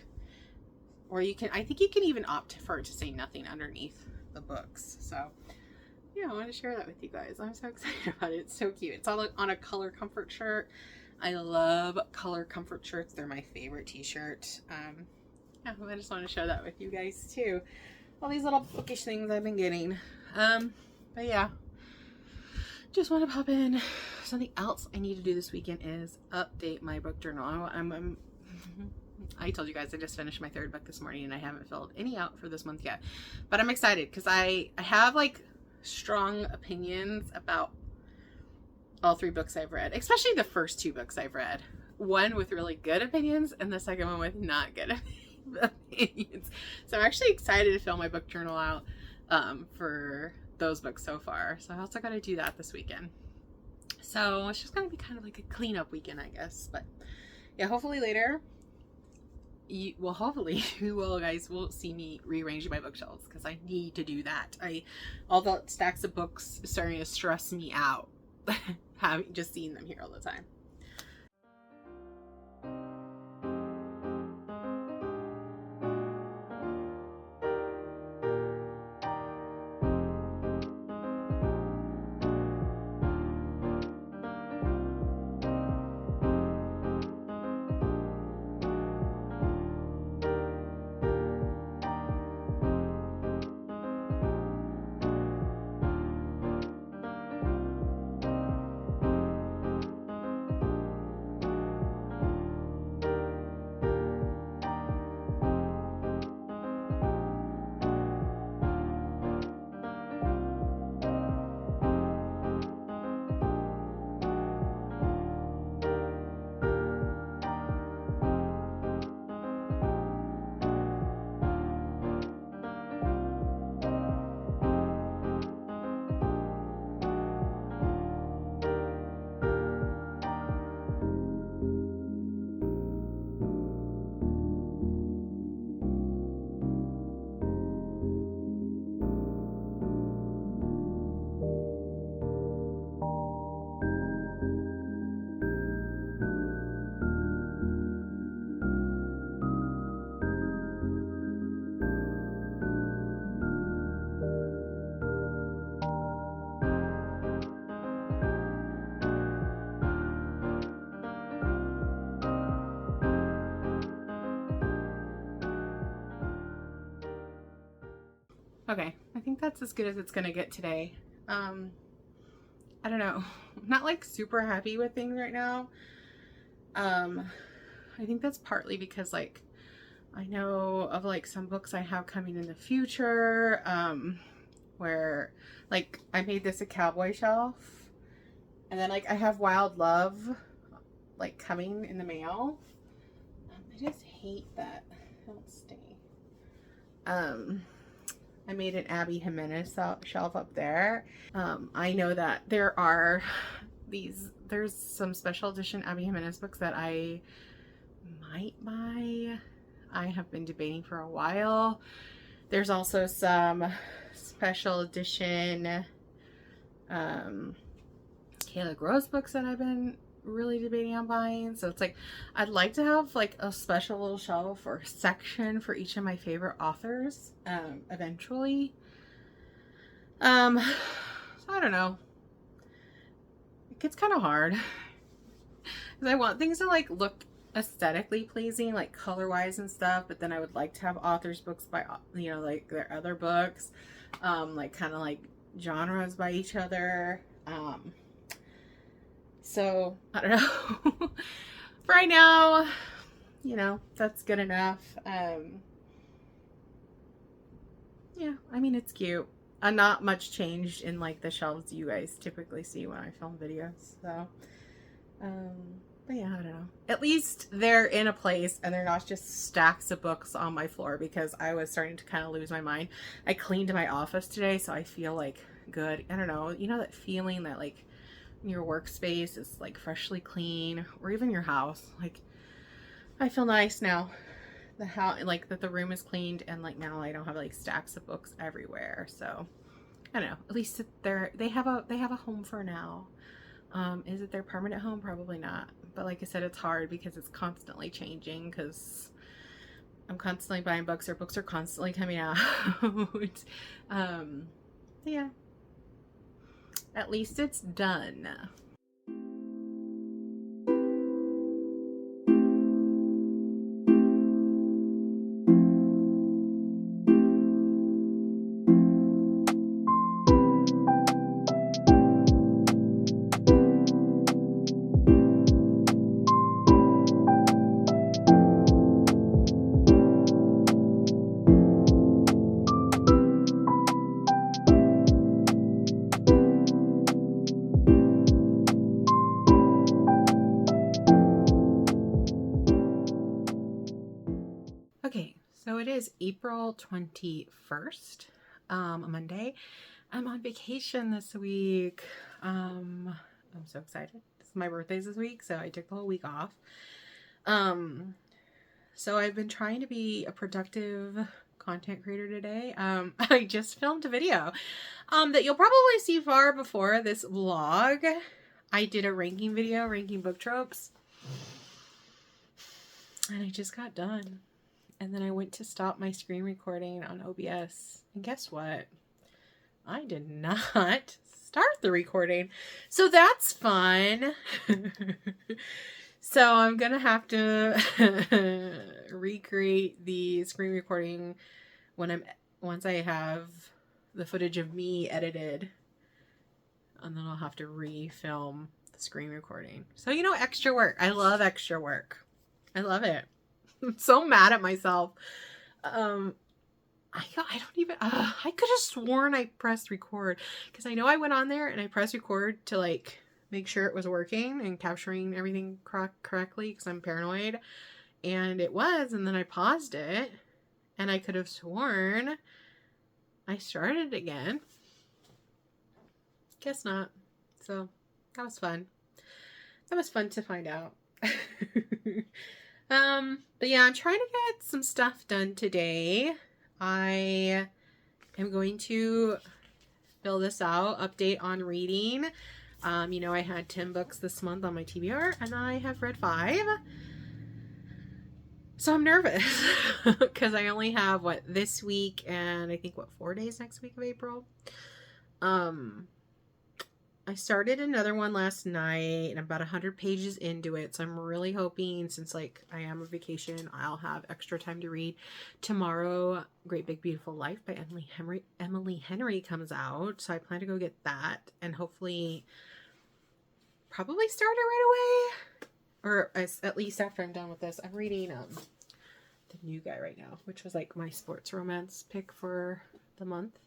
or you can, I think you can even opt for it to say nothing underneath the books. So yeah, I want to share that with you guys. I'm so excited about it. It's so cute. It's all on a color comfort shirt. I love color comfort shirts. They're my favorite t-shirt. Yeah, I just want to show that with you guys too. All these little bookish things I've been getting. But yeah, just want to pop in. Something else I need to do this weekend is update my book journal. I told you guys I just finished my 3rd book this morning, and I haven't filled any out for this month yet. But I'm excited because I have like strong opinions about all 3 books I've read, especially the first 2 books I've read. One with really good opinions, and the second one with not good opinions. So I'm actually excited to fill my book journal out for those books so far. So I also got to do that this weekend. So it's just going to be kind of like a cleanup weekend, I guess. But yeah, hopefully later, hopefully you will guys will see me rearranging my bookshelves, because I need to do that. All the stacks of books is starting to stress me out. Having just seen them here all the time. Okay, I think that's as good as it's gonna get today. I don't know. I'm not like super happy with things right now. I think that's partly because like I know of like some books I have coming in the future, where like I made this a cowboy shelf, and then like I have Wild Love like coming in the mail. I just hate that. Don't stay. I made an Abby Jimenez shelf up there. I know that there's some special edition Abby Jimenez books that I might buy. I have been debating for a while. There's also some special edition Kayla Gross books that I've been really debating on buying. So it's like I'd like to have like a special little shelf or section for each of my favorite authors eventually. So I don't know. It gets kind of hard because I want things to like look aesthetically pleasing, like color wise and stuff, but then I would like to have authors books by, you know, like their other books, like kind of like genres by each other. So I don't know. For right now, you know, that's good enough. Yeah, I mean, it's cute. Not much changed in like the shelves you guys typically see when I film videos. So, but yeah, I don't know. At least they're in a place and they're not just stacks of books on my floor, because I was starting to kind of lose my mind. I cleaned my office today, so I feel like good. I don't know. You know that feeling that like your workspace is like freshly clean, or even your house. Like I feel nice now. The house, like that the room is cleaned, and like now I don't have like stacks of books everywhere. So I don't know. At least they have a home for now. Is it their permanent home? Probably not. But like I said, it's hard because it's constantly changing, because I'm constantly buying books, or books are constantly coming out. Yeah. At least it's done. Okay, so it is April 21st, Monday. I'm on vacation this week. I'm so excited. My birthday's this week, so I took the whole week off. So I've been trying to be a productive content creator today. I just filmed a video that you'll probably see far before this vlog. I did a ranking video, ranking book tropes, and I just got done. And then I went to stop my screen recording on OBS. And guess what? I did not start the recording. So that's fun. So I'm going to have to recreate the screen recording once I have the footage of me edited. And then I'll have to refilm the screen recording. So, you know, extra work. I love extra work. I love it. I'm so mad at myself. I don't even, I could have sworn I pressed record, because I know I went on there and I pressed record to like make sure it was working and capturing everything correctly, because I'm paranoid, and it was, and then I paused it, and I could have sworn I started again. Guess not. So that was fun. That was fun to find out. But yeah, I'm trying to get some stuff done today. I am going to fill this out, update on reading. You know, I had 10 books this month on my TBR, and I have read 5. So I'm nervous because I only have this week and I think 4 days next week of April. I started another one last night and I'm about 100 pages into it. So I'm really hoping, since like I am on vacation, I'll have extra time to read. Tomorrow, Great Big Beautiful Life by Emily Henry comes out. So I plan to go get that and hopefully probably start it right away. Or at least after I'm done with this. I'm reading The New Guy right now, which was like my sports romance pick for the month.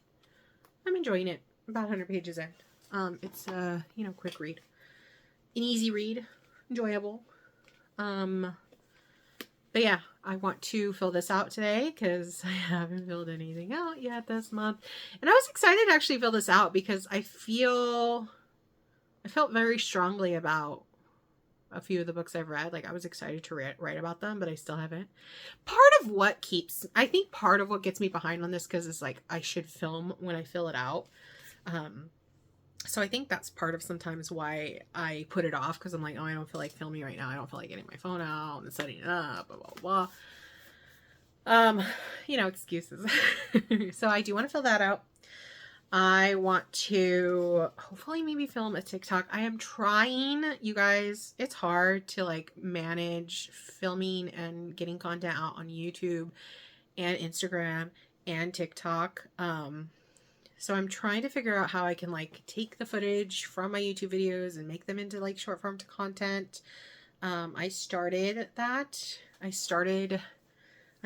I'm enjoying it. About 100 pages in. It's a, quick read. An easy read. Enjoyable. But yeah, I want to fill this out today because I haven't filled anything out yet this month. And I was excited to actually fill this out because I felt very strongly about a few of the books I've read. Like I was excited to write about them, but I still haven't. I think part of what gets me behind on this, because it's like I should film when I fill it out. So I think that's part of sometimes why I put it off, because I'm like, oh, I don't feel like filming right now. I don't feel like getting my phone out and setting it up, blah, blah, blah. Excuses. So I do want to fill that out. I want to hopefully maybe film a TikTok. I am trying, you guys. It's hard to like manage filming and getting content out on YouTube and Instagram and TikTok. So I'm trying to figure out how I can like take the footage from my YouTube videos and make them into like short form content. I started that. I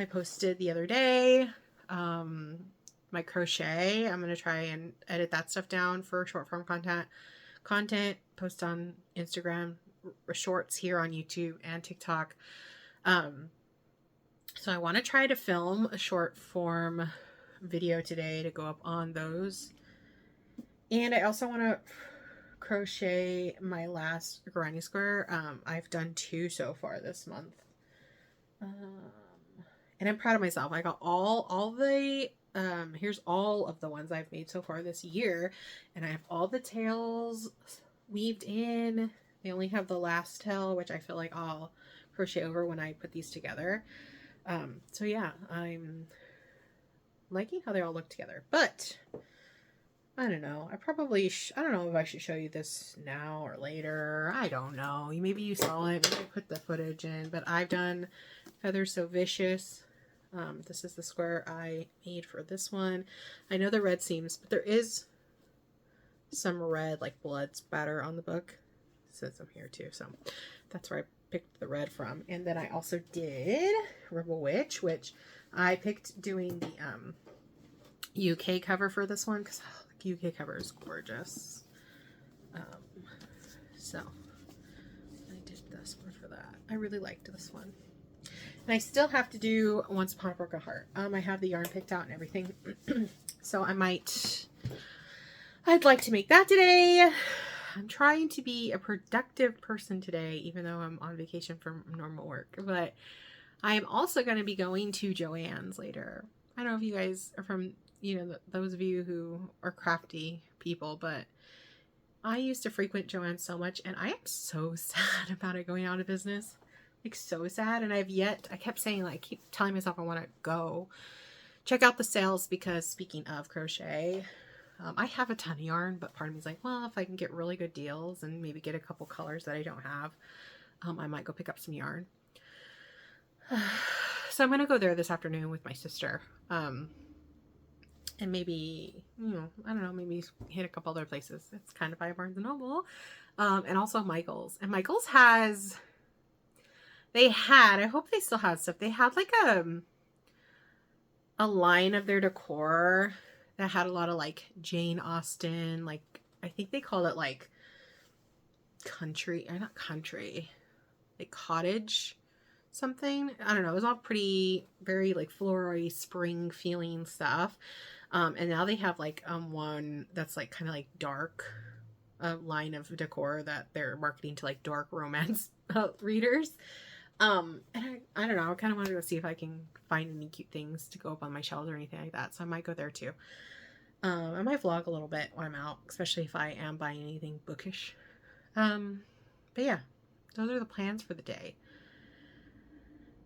posted the other day, my crochet. I'm going to try and edit that stuff down for short form content, post on Instagram, shorts here on YouTube and TikTok. So I want to try to film a short form video today to go up on those. And I also want to crochet my last granny square. I've done 2 so far this month. And I'm proud of myself. I got all the here's all of the ones I've made so far this year, and I have all the tails weaved in. They only have the last tail, which I feel like I'll crochet over when I put these together. So yeah, I'm liking how they all look together, but I don't know. I don't know if I should show you this now or later. I don't know. Maybe you saw it. Maybe I put the footage in, but I've done Feathers So Vicious. This is the square I made for this one. I know the red seams, but there is some red, like blood spatter on the book. It says some here too, so that's where I picked the red from. And then I also did Rebel Witch, which I picked doing the UK cover for this one because the UK cover is gorgeous. So I did this one for that. I really liked this one. And I still have to do Once Upon a Broken Heart. I have the yarn picked out and everything. So I'd like to make that today. I'm trying to be a productive person today, even though I'm on vacation from normal work. But I am also going to be going to Joann's later. I don't know if you guys are from, those of you who are crafty people, but I used to frequent Joann's so much, and I am so sad about it going out of business. Like, so sad. And I kept saying, like, keep telling myself I want to go check out the sales, because speaking of crochet, I have a ton of yarn, but part of me is like, well, if I can get really good deals and maybe get a couple colors that I don't have, I might go pick up some yarn. So I'm going to go there this afternoon with my sister. And maybe, I don't know, maybe hit a couple other places. It's kind of by Barnes & Noble. And also Michael's. And Michael's I hope they still have stuff. They had like a line of their decor that had a lot of like Jane Austen, like I think they called it like not country, like cottage something. I don't know. It was all pretty, very like floral spring feeling stuff. And now they have like one that's like kind of like dark, line of decor that they're marketing to like dark romance readers. And I don't know, I kind of wanted to go see if I can find any cute things to go up on my shelves or anything like that. So I might go there too. I might vlog a little bit when I'm out, especially if I am buying anything bookish. But yeah, those are the plans for the day.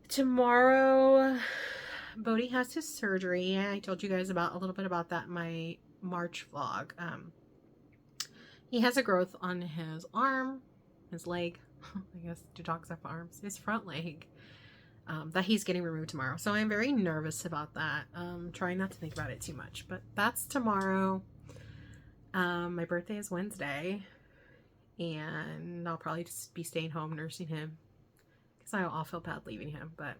Tomorrow, Bodhi has his surgery. I told you guys a little bit about that in my March vlog. He has a growth on his arm, his leg. I guess do dogs have arms? His front leg. That he's getting removed tomorrow. So I'm very nervous about that. Trying not to think about it too much. But that's tomorrow. My birthday is Wednesday. And I'll probably just be staying home nursing him. Because I'll feel bad leaving him. But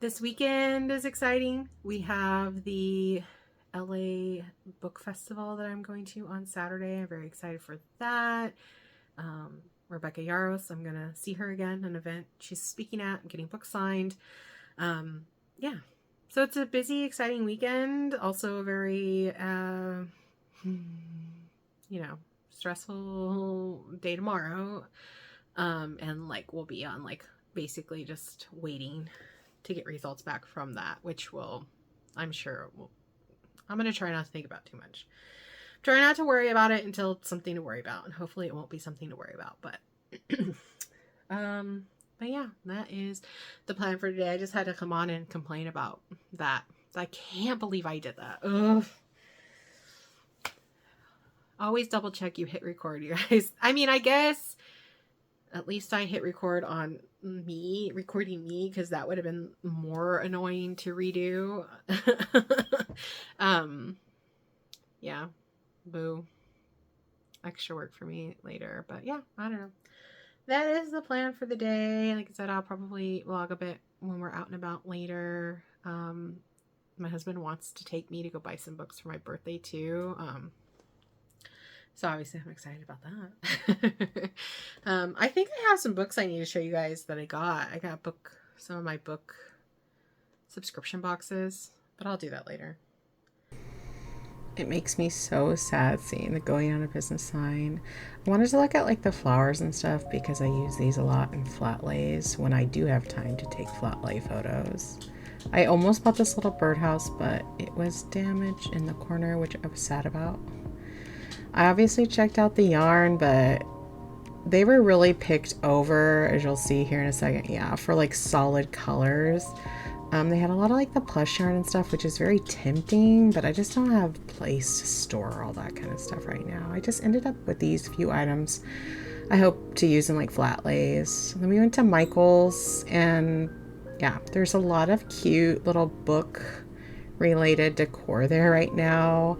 this weekend is exciting. We have the LA Book Festival that I'm going to on Saturday. I'm very excited for that. Rebecca Yarros, I'm gonna see her again, an event she's speaking at and getting books signed. Yeah, so it's a busy, exciting weekend. Also a very stressful day tomorrow. And like we'll be on like basically just waiting to get results back from that, which I'm gonna try not to think about too much. Try not to worry about it until it's something to worry about, and hopefully it won't be something to worry about. But but yeah, that is the plan for today. I just had to come on and complain about that. I can't believe I did that. Ugh. Always double check you hit record, you guys. I mean, I guess at least I hit record on recording me, because that would have been more annoying to redo. Yeah. Boo. Extra work for me later. But yeah, I don't know. That is the plan for the day. Like I said, I'll probably vlog a bit when we're out and about later. My husband wants to take me to go buy some books for my birthday too. So obviously I'm excited about that. I think I have some books I need to show you guys that I got. I got some of my book subscription boxes, but I'll do that later. It makes me so sad seeing the going out of business sign. I wanted to look at like the flowers and stuff because I use these a lot in flat lays when I do have time to take flat lay photos. I almost bought this little birdhouse, but it was damaged in the corner, which I was sad about. I obviously checked out the yarn, but they were really picked over, as you'll see here in a second. Yeah, for like solid colors. They had a lot of like the plush yarn and stuff, which is very tempting, but I just don't have place to store all that kind of stuff right now. I just ended up with these few items. I hope to use in like flat lays. Then we went to Michael's, and yeah, there's a lot of cute little book related decor there right now.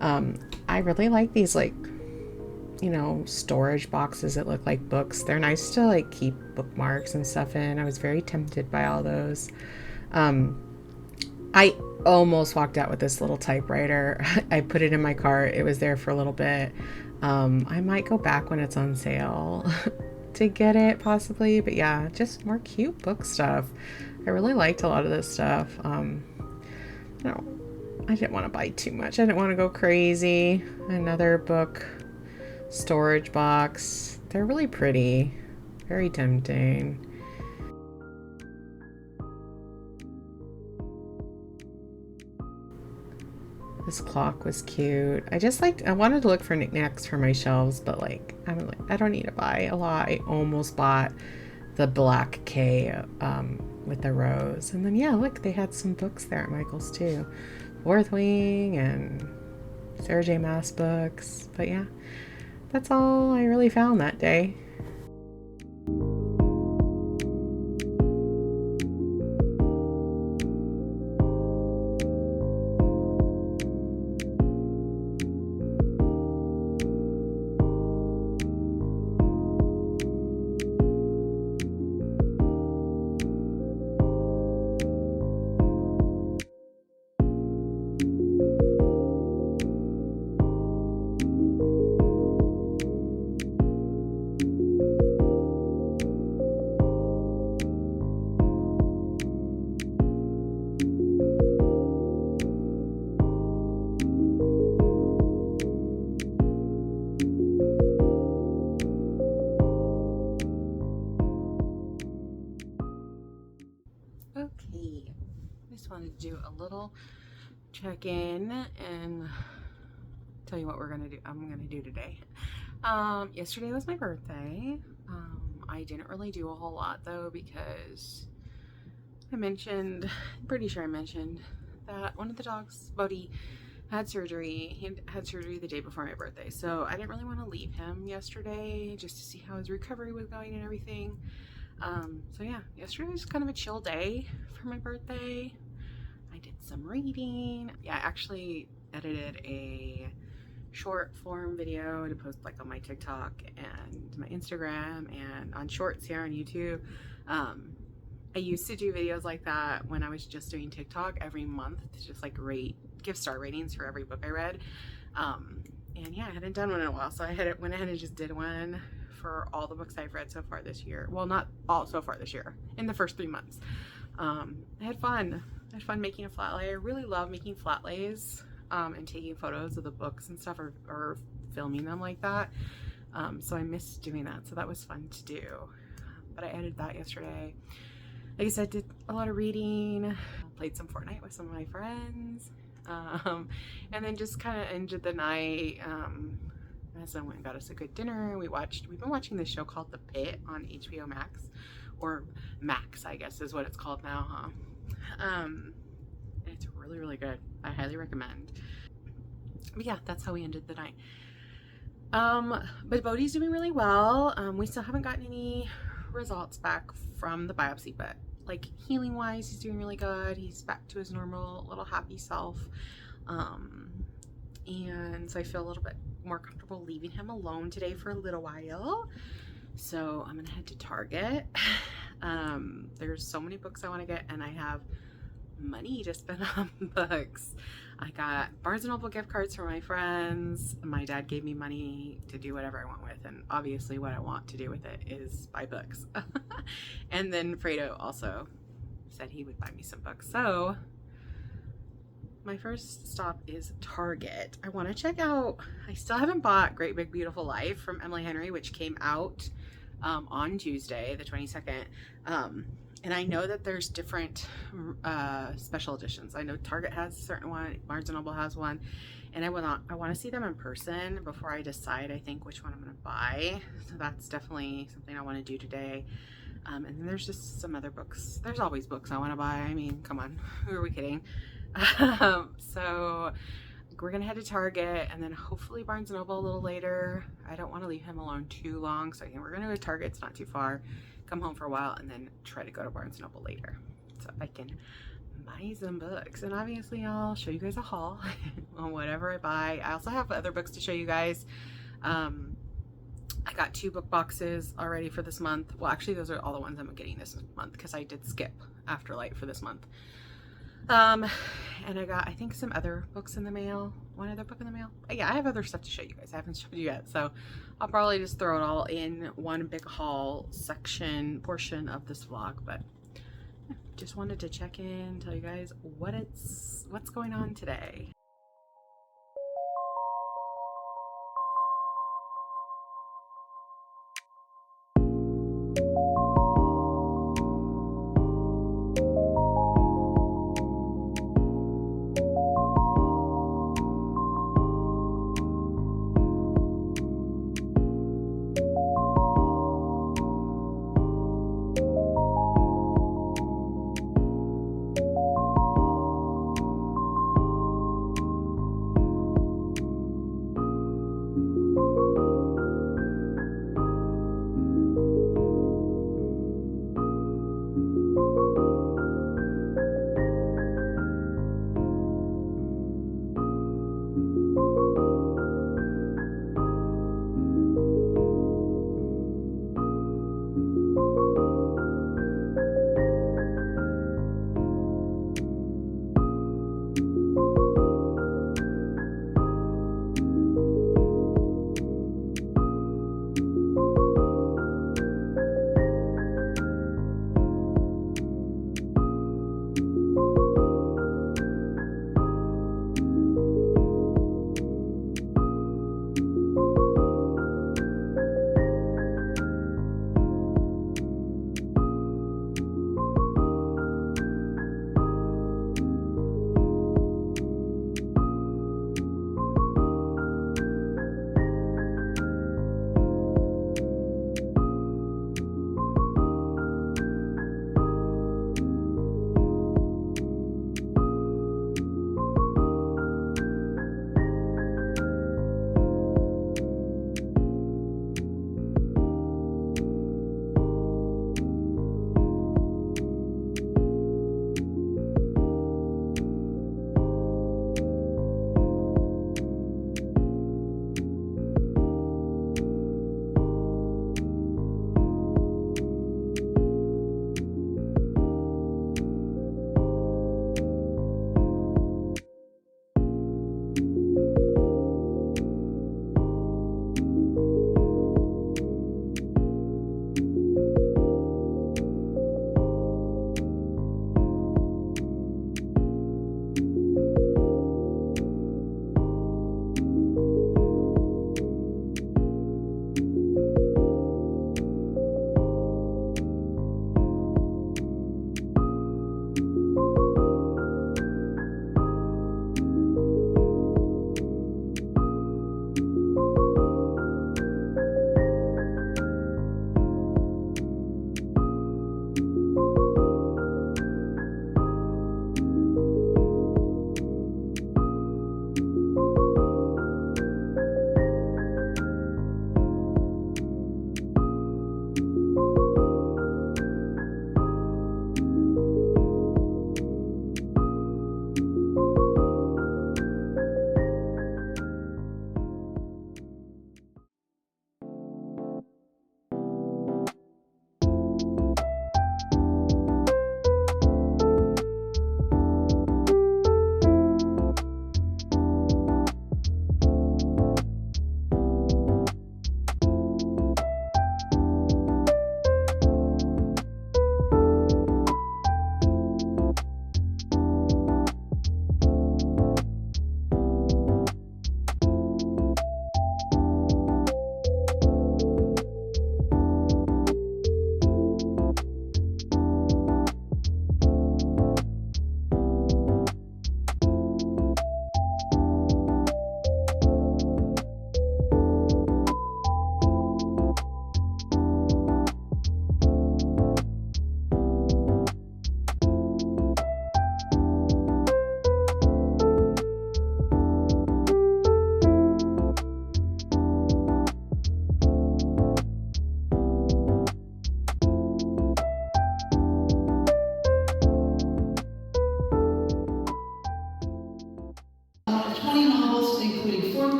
I really like these like, storage boxes that look like books. They're nice to like keep bookmarks and stuff in. I was very tempted by all those. I almost walked out with this little typewriter. I put it in my cart. It was there for a little bit. I might go back when it's on sale to get it possibly, but yeah, just more cute book stuff. I really liked a lot of this stuff. I didn't want to buy too much. I didn't want to go crazy. Another book storage box. They're really pretty. Very tempting. This clock was cute. I wanted to look for knickknacks for my shelves, but I don't need to buy a lot. I almost bought the black K with the rose. And then yeah, look, they had some books there at Michael's too. Fourth Wing and Sarah J. Maas books. But yeah, that's all I really found that day. Okay, just wanted to do a little check-in and tell you what I'm gonna do today. Yesterday was my birthday. I didn't really do a whole lot though, because I'm pretty sure I mentioned that one of the dogs, Bodhi, had surgery. He had surgery the day before my birthday, so I didn't really want to leave him yesterday just to see how his recovery was going and everything. So yeah, yesterday was kind of a chill day for my birthday. I did some reading. Yeah, I actually edited a short form video to post like on my TikTok and my Instagram and on shorts here on YouTube. I used to do videos like that when I was just doing TikTok every month to just like give star ratings for every book I read. And yeah, I hadn't done one in a while, so went ahead and just did one for all the books I've read so far this year. Well, not all so far this year, in the first 3 months. I had fun. I had fun making a flat lay. I really love making flat lays and taking photos of the books and stuff, or filming them like that. So I missed doing that, so that was fun to do. But I edited that yesterday. Like I said, did a lot of reading, played some Fortnite with some of my friends, and then just kind of ended the night. My husband went and got us a good dinner. We've been watching this show called The Pit on HBO Max, or Max, I guess is what it's called now, huh? It's really, really good. I highly recommend. But yeah, that's how we ended the night. But Bodhi's doing really well. We still haven't gotten any results back from the biopsy, but like healing wise, he's doing really good. He's back to his normal little happy self. And so I feel a little bit more comfortable leaving him alone today for a little while. So I'm gonna head to Target. There's so many books I want to get, and I have money to spend on books. I got Barnes & Noble gift cards for my friends. My dad gave me money to do whatever I want with, and obviously what I want to do with it is buy books. And then Fredo also said he would buy me some books. So my first stop is Target. I want to check out, I still haven't bought Great Big Beautiful Life from Emily Henry, which came out on Tuesday, the 22nd. And I know that there's different special editions. I know Target has a certain one, Barnes & Noble has one, and I want to see them in person before I decide, I think, which one I'm going to buy. So that's definitely something I want to do today. And then there's just some other books. There's always books I want to buy. I mean, come on, who are we kidding? So we're going to head to Target and then hopefully Barnes & Noble a little later. I don't want to leave him alone too long, so I think we're going to go to Target. It's not too far. Come home for a while and then try to go to Barnes & Noble later so I can buy some books. And obviously I'll show you guys a haul on whatever I buy. I also have other books to show you guys. I got 2 book boxes already for this month. Well, actually those are all the ones I'm getting this month because I did skip Afterlight for this month. And I got, I think, some other books in the mail. One other book in the mail. Yeah, I have other stuff to show you guys. I haven't showed you yet, so I'll probably just throw it all in one big haul portion of this vlog. But yeah, just wanted to check in, tell you guys what's going on today.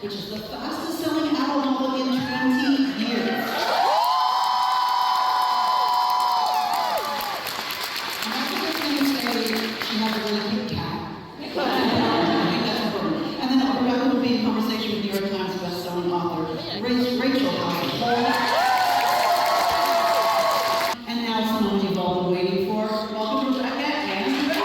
which is the fastest selling apple novel in 20 years. I'm not just going to say she has a really cute cat. I think that's important. And then Rebecca will be in conversation with New York Times bestselling author Rachel Howard. And now someone you've all been waiting for. Welcome, Rebecca and Rebecca.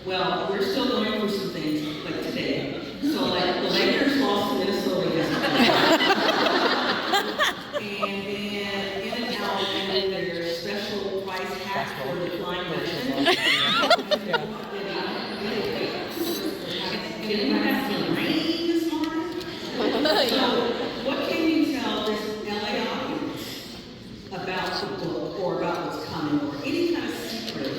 Well, we're still going through some things, like today. So, like, the Lakers lost to Minnesota yesterday. And then, in and out, and their special price hack for the flying machine. Did anyone have some rain this morning? So, what can you tell this LA audience about the book, or about what's coming, or any kind of secret?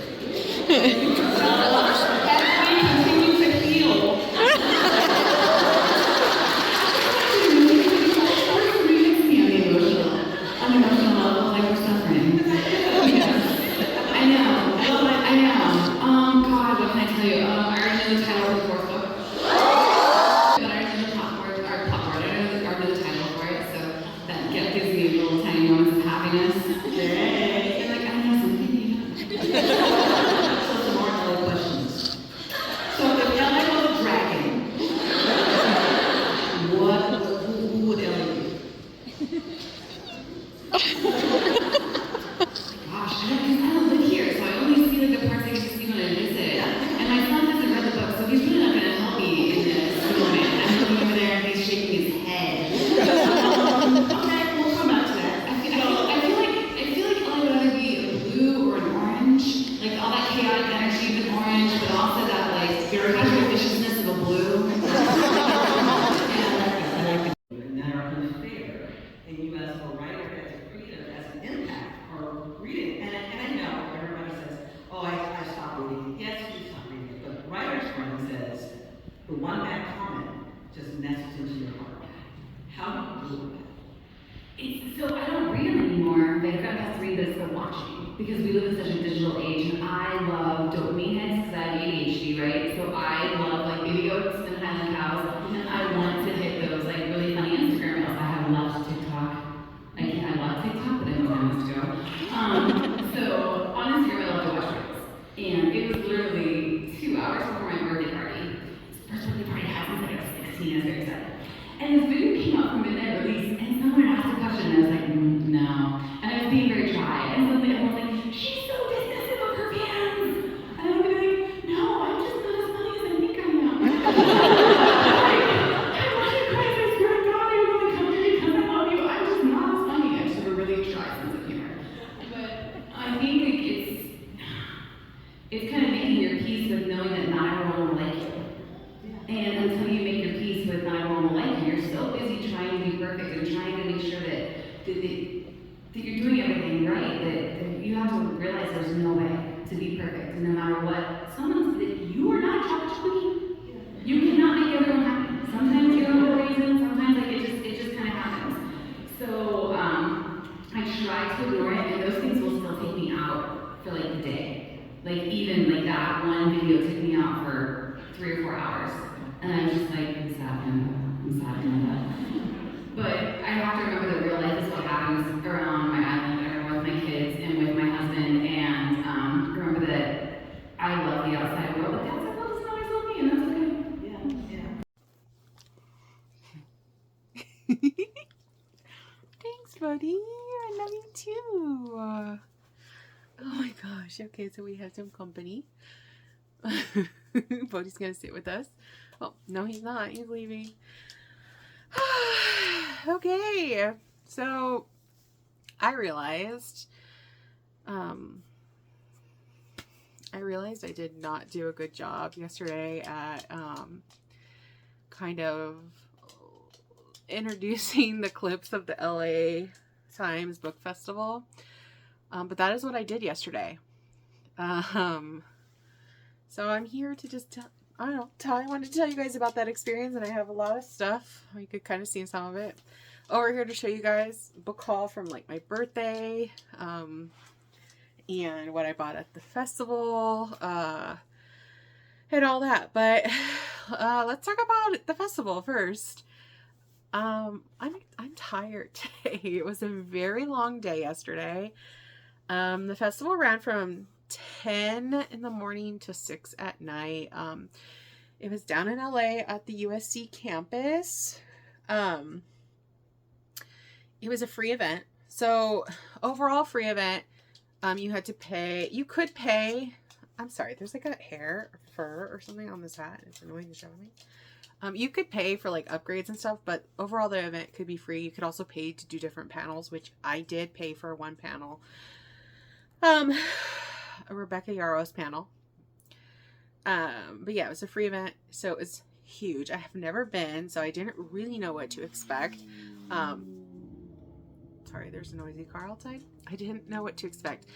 The one bad comment just nests into your heart. How do you deal with that? So I don't read them anymore. I've got past read, but it's for watching. Because we live in such a digital age, and I love dopamine hits because I have ADHD, right? So I love like baby goats and Highland cows, and I want to hit those like really funny Instagram reels. I have left TikTok. I love TikTok, but I don't know how to go. So on Instagram, I love to watch reels. And it was literally 2 hours before my birthday party. First birthday party I had since I was 16, I was very excited. And this video came out from midnight release, and someone asked a question, and I was like, no. And I was being very dry. And suddenly everyone was like, she's so dismissive of her fans. And I would be like, no, I'm just not as funny as I think I am. I want you guys, I swear to God, I really come here because I love you. I'm just not as funny. I just have a really dry sense of humor. But I think like, it's kind of making your peace with knowing that not everyone will like you. And until you make your peace with not everyone will like you, you're still busy trying to be perfect and trying to make sure that you're doing everything right. That you have to realize there's no way to be perfect. And no matter what, that you are not judged. You cannot make everyone happy. Sometimes you don't have a reason. Sometimes like it just kind of happens. So I try to ignore it, and those things will still take me out for like the day. Like even like that one video took me out for 3 or 4 hours. And I was just like, I'm sad about that. But I have to remember that real life is what happens around my island, or with my kids, and with my husband, and remember that I love the outside world, but the outside world doesn't always love me, and that's okay. Thanks, buddy. I love you too. Oh my gosh. Okay, so we have some company. Bodhi's gonna sit with us. Oh, no, he's not. He's leaving. Okay, so I realized I realized I did not do a good job yesterday at kind of introducing the clips of the LA Times Book Festival. But that is what I did yesterday. So I'm here to just I wanted to tell you guys about that experience, and I have a lot of stuff. You could kind of see some of it over here to show you guys. Book haul from like my birthday, and what I bought at the festival, and all that. But let's talk about the festival first. I'm tired today. It was a very long day yesterday. The festival ran from 10 in the morning to 6 at night. It was down in LA at the USC campus. It was a free event. So overall free event. You had to pay. You could pay. I'm sorry. There's like a hair or fur or something on this hat. It's annoying to show me. You could pay for like upgrades and stuff, but overall the event could be free. You could also pay to do different panels, which I did pay for one panel. A Rebecca Yarros panel. But yeah, it was a free event, so it was huge. I have never been, so I didn't really know what to expect. Sorry, there's a noisy car outside. I didn't know what to expect.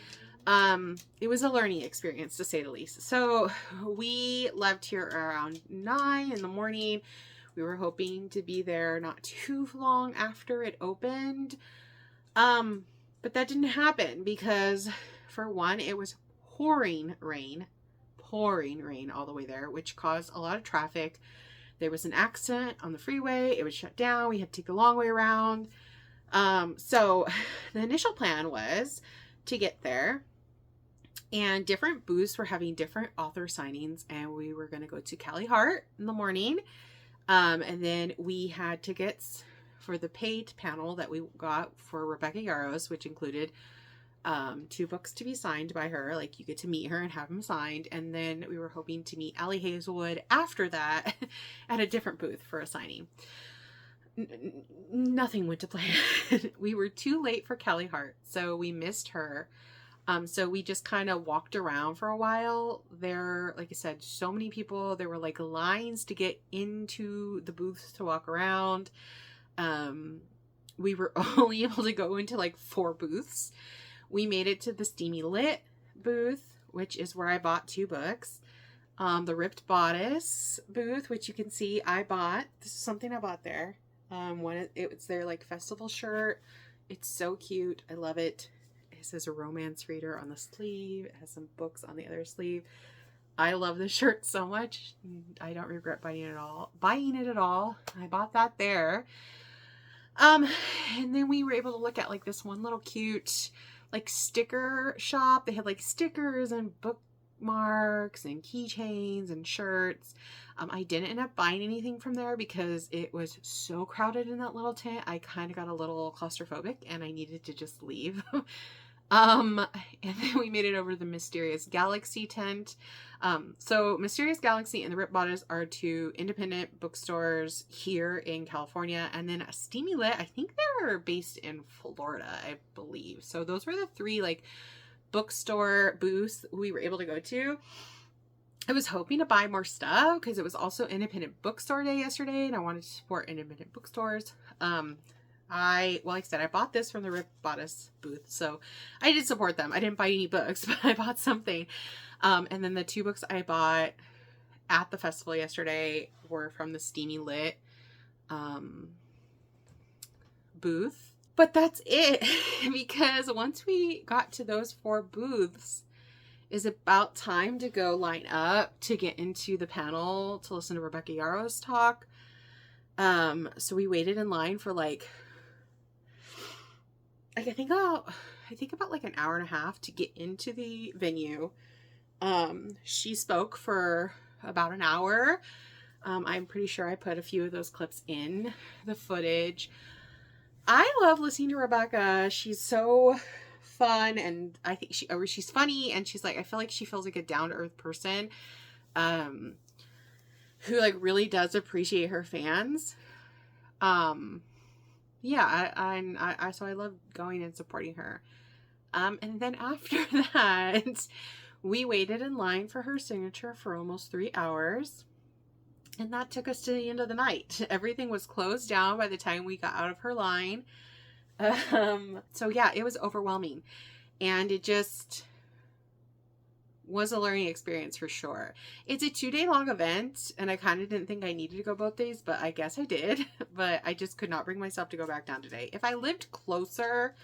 It was a learning experience, to say the least. So we left here around 9 in the morning. We were hoping to be there not too long after it opened. But that didn't happen because, for one, it was pouring rain all the way there, which caused a lot of traffic. There was an accident on the freeway. It was shut down. We had to take the long way around. So the initial plan was to get there, and different booths were having different author signings, and we were going to go to Callie Hart in the morning. And then we had tickets for the paid panel that we got for Rebecca Yarros, which included 2 books to be signed by her. Like, you get to meet her and have them signed. And then we were hoping to meet Allie Hazelwood after that at a different booth for a signing. Nothing went to plan. We were too late for Callie Hart, so we missed her. So we just kind of walked around for a while. There, like I said, so many people. There were like lines to get into the booths to walk around. We were only able to go into like 4 booths. We made it to the Steamy Lit booth, which is where I bought 2 books. The Ripped Bodice booth, which you can see I bought. This is something I bought there. It's their like festival shirt. It's so cute. I love it. It says a romance reader on the sleeve. It has some books on the other sleeve. I love this shirt so much. I don't regret buying it at all. I bought that there. And then we were able to look at like this one little cute like sticker shop. They had like stickers and bookmarks and keychains and shirts. I didn't end up buying anything from there because it was so crowded in that little tent. I kind of got a little claustrophobic and I needed to just leave. And then we made it over to the Mysterious Galaxy tent. So Mysterious Galaxy and the Rip Bodice are 2 independent bookstores here in California. And then Steamy Lit, I think they're based in Florida, I believe. So those were the 3 like bookstore booths we were able to go to. I was hoping to buy more stuff because it was also Independent Bookstore Day yesterday, and I wanted to support independent bookstores. Like I said, I bought this from the Rip Bodice booth, so I did support them. I didn't buy any books, but I bought something. And then the 2 books I bought at the festival yesterday were from the Steamy Lit booth. But that's it, because once we got to those 4 booths, it's about time to go line up to get into the panel to listen to Rebecca Yarros talk. So we waited in line for like I think about like an hour and a half to get into the venue. She spoke for about an hour. I'm pretty sure I put a few of those clips in the footage. I love listening to Rebecca. She's so fun, and I think she's funny, and she's like, I feel like she feels like a down-to-earth person who like really does appreciate her fans. So I love going and supporting her. And then after that, We waited in line for her signature for almost 3 hours. And that took us to the end of the night. Everything was closed down by the time we got out of her line. So yeah, it was overwhelming. And it just was a learning experience for sure. It's a 2-day long event, and I kind of didn't think I needed to go both days, but I guess I did. But I just could not bring myself to go back down today. If I lived closer,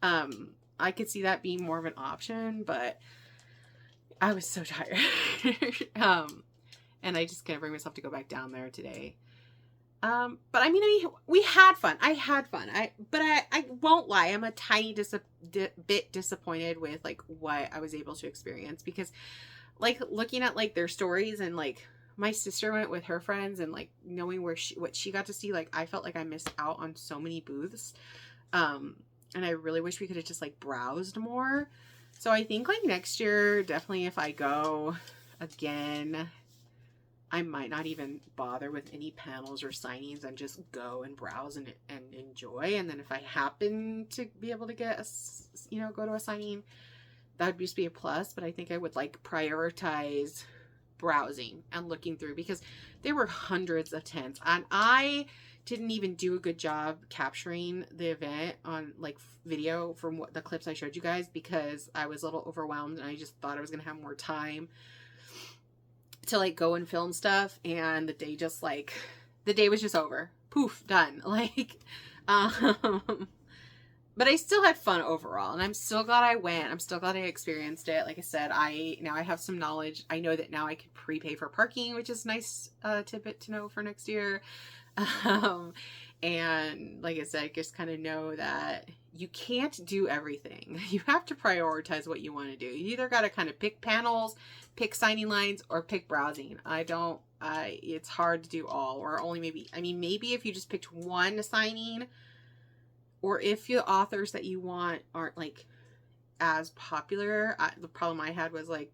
I could see that being more of an option, but I was so tired. And I just couldn't bring myself to go back down there today. But I mean, we had fun. I had fun. But I won't lie. I'm a tiny bit disappointed with like what I was able to experience, because like looking at like their stories, and like my sister went with her friends, and like knowing what she got to see, like I felt like I missed out on so many booths. And I really wish we could have just like browsed more. So I think like next year, definitely if I go again, I might not even bother with any panels or signings and just go and browse and enjoy. And then if I happen to be able to get go to a signing, that would just be a plus. But I think I would like prioritize browsing and looking through, because there were hundreds of tents, and I didn't even do a good job capturing the event on like video from what the clips I showed you guys, because I was a little overwhelmed and I just thought I was going to have more time to like go and film stuff, and the day was just over. Poof, done. Like, but I still had fun overall, and I'm still glad I went. I'm still glad I experienced it. Like I said, now I have some knowledge. I know that now I could prepay for parking, which is a nice tidbit to know for next year. And like I said, I just kind of know that you can't do everything. You have to prioritize what you want to do. You either got to kind of pick panels, pick signing lines, or pick browsing. It's hard to do all, or only maybe if you just picked one signing, or if the authors that you want aren't like as popular. The problem I had was like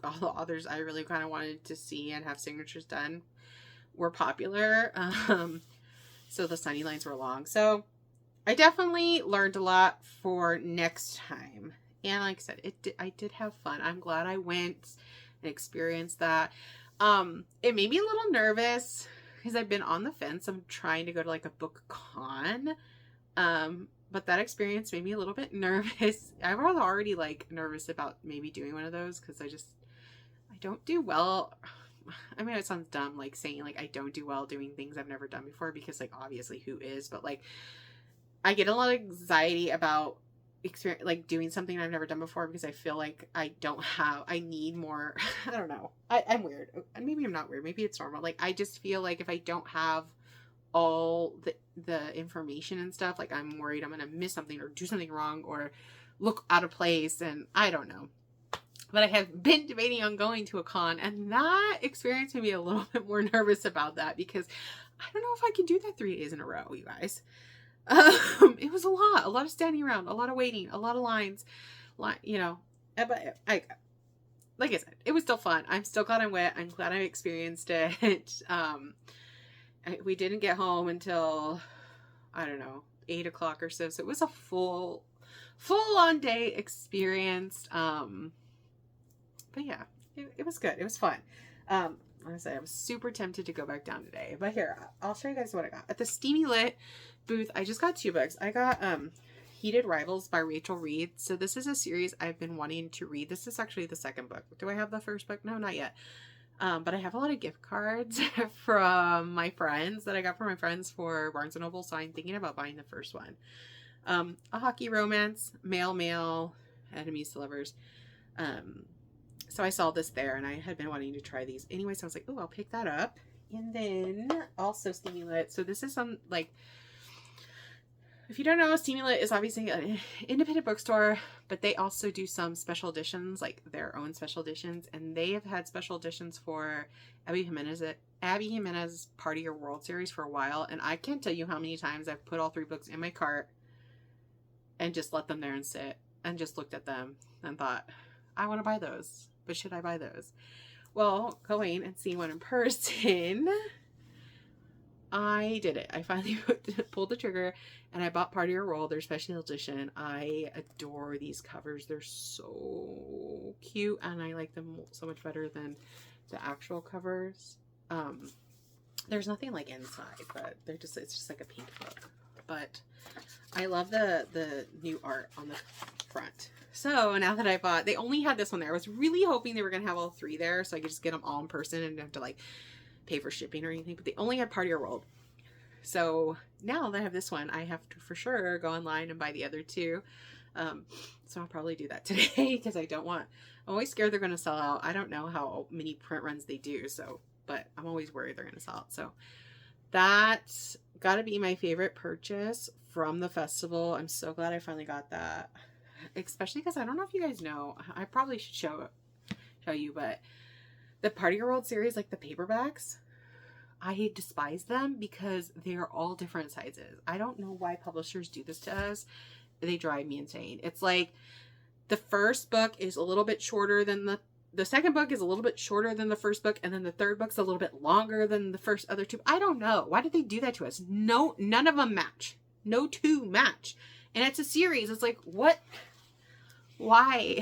all the authors I really kind of wanted to see and have signatures done were popular. So the signing lines were long. So I definitely learned a lot for next time. And like I said, I did have fun. I'm glad I went and experienced that. It made me a little nervous because I've been on the fence. I'm trying to go to like a book con. But that experience made me a little bit nervous. I was already like nervous about maybe doing one of those, because I don't do well. I mean, it sounds dumb, like saying like I don't do well doing things I've never done before, because like obviously who is, but like I get a lot of anxiety about like doing something I've never done before, because I feel like I need more. I don't know. I'm weird. Maybe I'm not weird. Maybe it's normal. Like I just feel like if I don't have all the information and stuff, like I'm worried I'm gonna miss something or do something wrong or look out of place, and I don't know. But I have been debating on going to a con, and that experience made me a little bit more nervous about that, because I don't know if I can do that 3 days in a row, you guys. It was a lot of standing around, a lot of waiting, a lot of lines, but like I said, it was still fun. I'm still glad I went. I'm glad I experienced it. We didn't get home until, I don't know, 8 o'clock or so. So it was a full on day experience. But yeah, it was good. It was fun. Like I said, I was super tempted to go back down today. But here, I'll show you guys what I got. At the Steamy Lit booth, I just got 2 books. I got Heated Rivals by Rachel Reed. So this is a series I've been wanting to read. This is actually the second book. Do I have the first book? No, not yet. But I have a lot of gift cards from my friends that I got from my friends for Barnes & Noble. So I'm thinking about buying the first one. A hockey romance, male, enemies to lovers. So I saw this there, and I had been wanting to try these anyway, so I was like, oh, I'll pick that up. And then also Steamy Lit. So this is some, like, if you don't know, Steamy Lit is obviously an independent bookstore, but they also do some special editions, like their own special editions, and they have had special editions for Abby Jimenez Party Your World series for a while, and I can't tell you how many times I've put all 3 books in my cart and just let them there and sit and just looked at them and thought, I want to buy those. But should I buy those? Well, going and seeing one in person I did it. I finally pulled the trigger and I bought Part of Your World, their special edition. I adore these covers. They're so cute and I like them so much better than the actual covers. There's nothing like inside, but it's just like a pink book. But I love the new art on the front. So now that I bought, they only had this one there. I was really hoping they were going to have all 3 there so I could just get them all in person and have to like pay for shipping or anything, but they only had Part of Your World. So now that I have this one, I have to for sure go online and buy the other 2. So I'll probably do that today because I'm always scared they're going to sell out. I don't know how many print runs they do, but I'm always worried they're going to sell out. So that's got to be my favorite purchase from the festival. I'm so glad I finally got that, especially because I don't know if you guys know, I probably should show you, but the Part of Your World series, like the paperbacks, I despise them because they are all different sizes. I don't know why publishers do this to us. They drive me insane. It's like the first book is a little bit shorter than the second book is a little bit shorter than the first book, and then the third book's a little bit longer than the first other 2. I don't know. Why did they do that to us? No, none of them match. No 2 match. And it's a series. It's like, what? Why?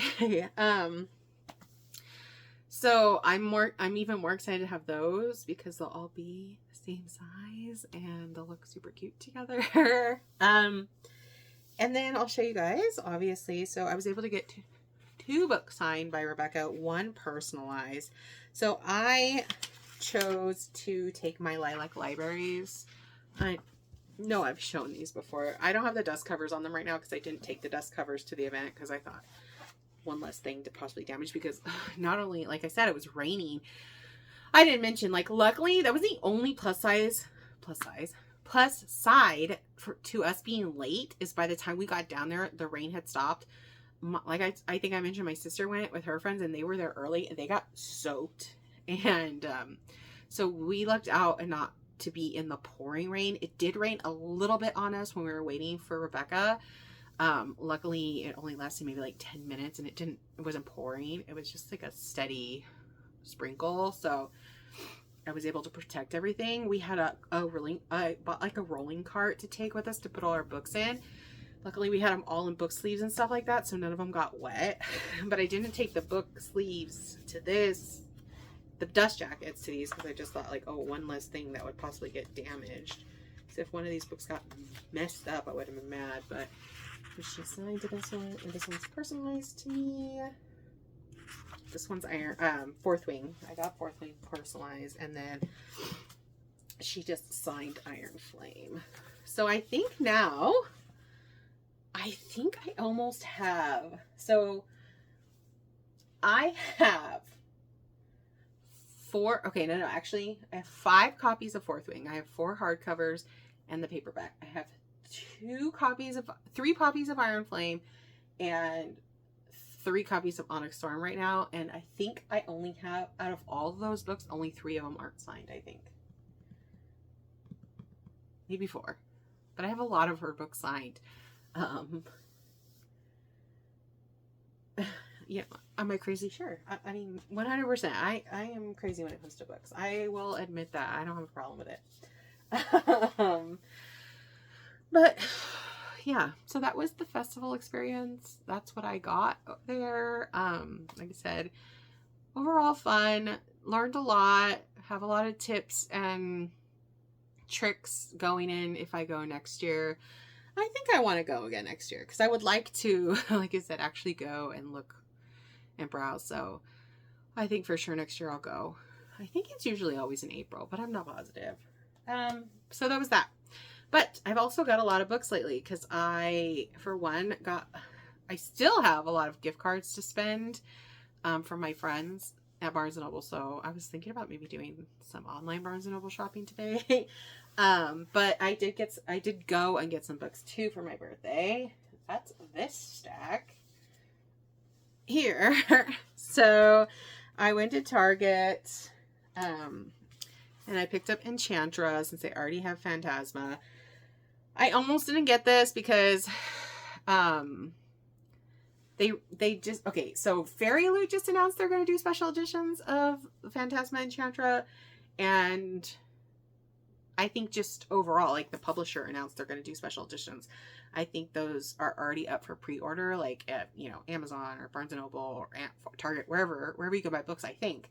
So I'm even more excited to have those because they'll all be the same size and they'll look super cute together. And then I'll show you guys, obviously. So I was able to get 2 books signed by Rebecca, 1 personalized. So I chose to take my Lilac Libraries. I know I've shown these before. I don't have the dust covers on them right now because I didn't take the dust covers to the event because I thought one less thing to possibly damage, because not only, like I said, it was raining. I didn't mention, like, luckily that was the only plus side to us being late is by the time we got down there, the rain had stopped. Like I think I mentioned, my sister went with her friends and they were there early and they got soaked. And so we lucked out and not to be in the pouring rain. It did rain a little bit on us when we were waiting for Rebecca. Luckily it only lasted maybe like 10 minutes and it wasn't pouring. It was just like a steady sprinkle. So I was able to protect everything. We had I bought like a rolling cart to take with us to put all our books in. Luckily we had them all in book sleeves and stuff like that, so none of them got wet. But I didn't take the book sleeves to the dust jackets to these, because I just thought like, oh, one less thing that would possibly get damaged. So if one of these books got messed up, I would have been mad. But she signed to this one, and this one's personalized to me. This one's Fourth Wing. I got Fourth Wing personalized, and then she just signed Iron Flame. So I think I almost have. So I have actually I have 5 copies of Fourth Wing. I have 4 hardcovers and the paperback. I have 3 copies of Iron Flame and 3 copies of Onyx Storm right now. And I think I only have, out of all of those books, only 3 of them aren't signed, I think. Maybe 4. But I have a lot of her books signed. Yeah, am I crazy? Sure. I mean, 100%. I am crazy when it comes to books. I will admit that. I don't have a problem with it. But yeah, so that was the festival experience. That's what I got there. Like I said, overall fun, learned a lot, have a lot of tips and tricks going in if I go next year. I think I want to go again next year because I would like to, like I said, actually go and look and browse. So I think for sure next year I'll go. I think it's usually always in April, but I'm not positive. So that was that. But I've also got a lot of books lately because I still have a lot of gift cards to spend from my friends at Barnes & Noble. So I was thinking about maybe doing some online Barnes & Noble shopping today. But I did go and get some books too for my birthday. That's this stack here. So I went to Target, and I picked up Enchantra since they already have Phantasma. I almost didn't get this because, they just, okay, so Fairy Loot just announced they're going to do special editions of Phantasma Enchantra, and I think just overall, like the publisher announced they're going to do special editions. I think those are already up for pre-order, like at, you know, Amazon or Barnes & Noble or Target, wherever you go buy books, I think.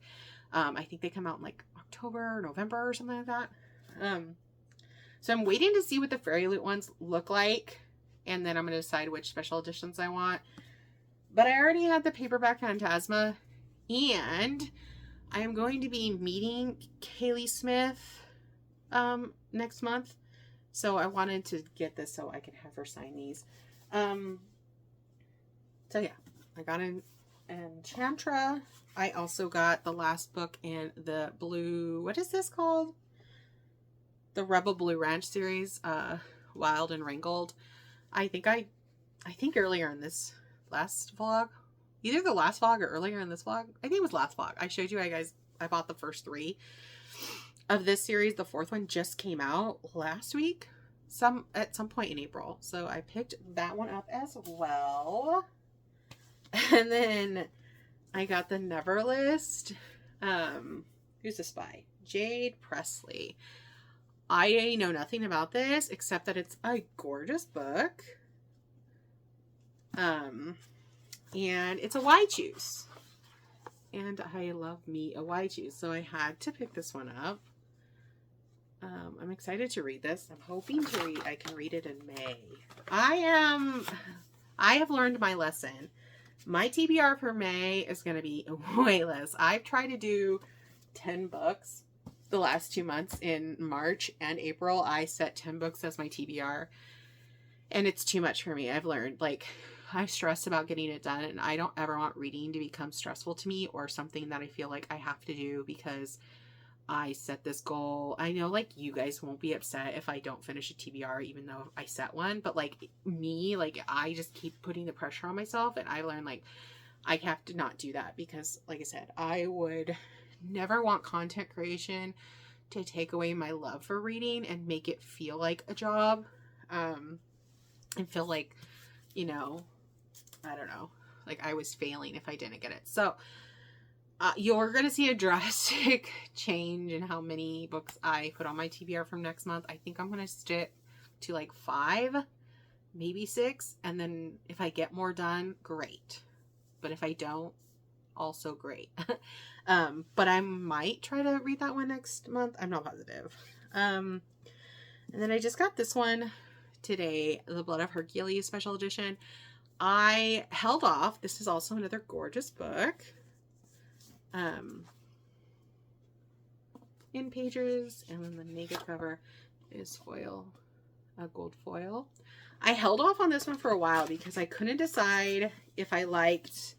I think they come out in like October, November or something like that. So I'm waiting to see what the Fairy Loot ones look like. And then I'm going to decide which special editions I want. But I already had the paperback Phantasma. And I am going to be meeting Kaylee Smith next month. So I wanted to get this so I can have her sign these. So yeah, I got an Enchantra. I also got the last book in the blue, what is this called? The Rebel Blue Ranch series, Wild and Wrangled. I think earlier in this last vlog, either the last vlog or earlier in this vlog, I think it was last vlog, I showed you guys, I bought the first 3 of this series. The 4th one just came out last week, at some point in April. So I picked that one up as well. And then I got the Never List. Who's this by? Jade Presley. I know nothing about this except that it's a gorgeous book. And it's a Y choose. And I love me a Y choose. So I had to pick this one up. I'm excited to read this. I'm hoping I can read it in May. I have learned my lesson. My TBR for May is going to be way less. I've tried to do 10 books the last 2 months. In March and April, I set 10 books as my TBR. And it's too much for me. I've learned, like, I stress about getting it done. And I don't ever want reading to become stressful to me or something that I feel like I have to do because I set this goal. I know, like, you guys won't be upset if I don't finish a TBR even though I set one, but like me, like, I just keep putting the pressure on myself, and I learned, like, I have to not do that because, like I said, I would never want content creation to take away my love for reading and make it feel like a job, and feel like, you know, I don't know, like I was failing if I didn't get it. So you're going to see a drastic change in how many books I put on my TBR from next month. I think I'm going to stick to like 5, maybe 6. And then if I get more done, great. But if I don't, also great. But I might try to read that one next month. I'm not positive. And then I just got this one today, The Blood of Hercules special edition. I held off. This is also another gorgeous book. In pages, and then the naked cover is foil, a gold foil. I held off on this one for a while because I couldn't decide if I liked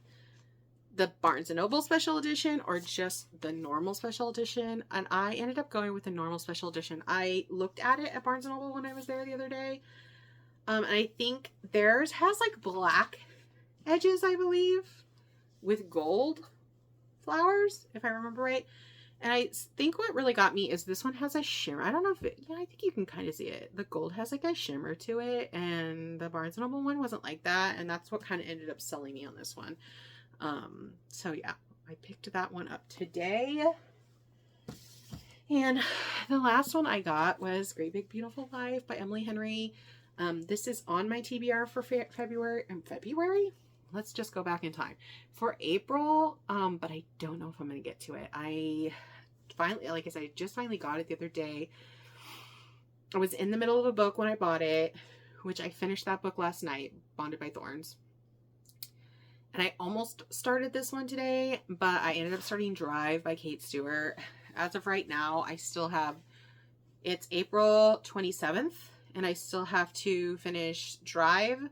the Barnes & Noble special edition or just the normal special edition, and I ended up going with the normal special edition. I looked at it at Barnes & Noble when I was there the other day, and I think theirs has like black edges, I believe, with gold flowers, if I remember right. And I think what really got me is this one has a shimmer. I don't know if it, yeah, I think you can kind of see it. The gold has like a shimmer to it, and the Barnes & Noble one wasn't like that, and that's what kind of ended up selling me on this one. So yeah, I picked that one up today. And the last one I got was Great Big Beautiful Life by Emily Henry. This is on my TBR for February? Let's just go back in time. For April, but I don't know if I'm going to get to it. I finally, like I said, I just finally got it the other day. I was in the middle of a book when I bought it, which I finished that book last night, Bonded by Thorns. And I almost started this one today, but I ended up starting Drive by Kate Stewart. As of right now, I still have, it's April 27th, and I still have to finish Drive,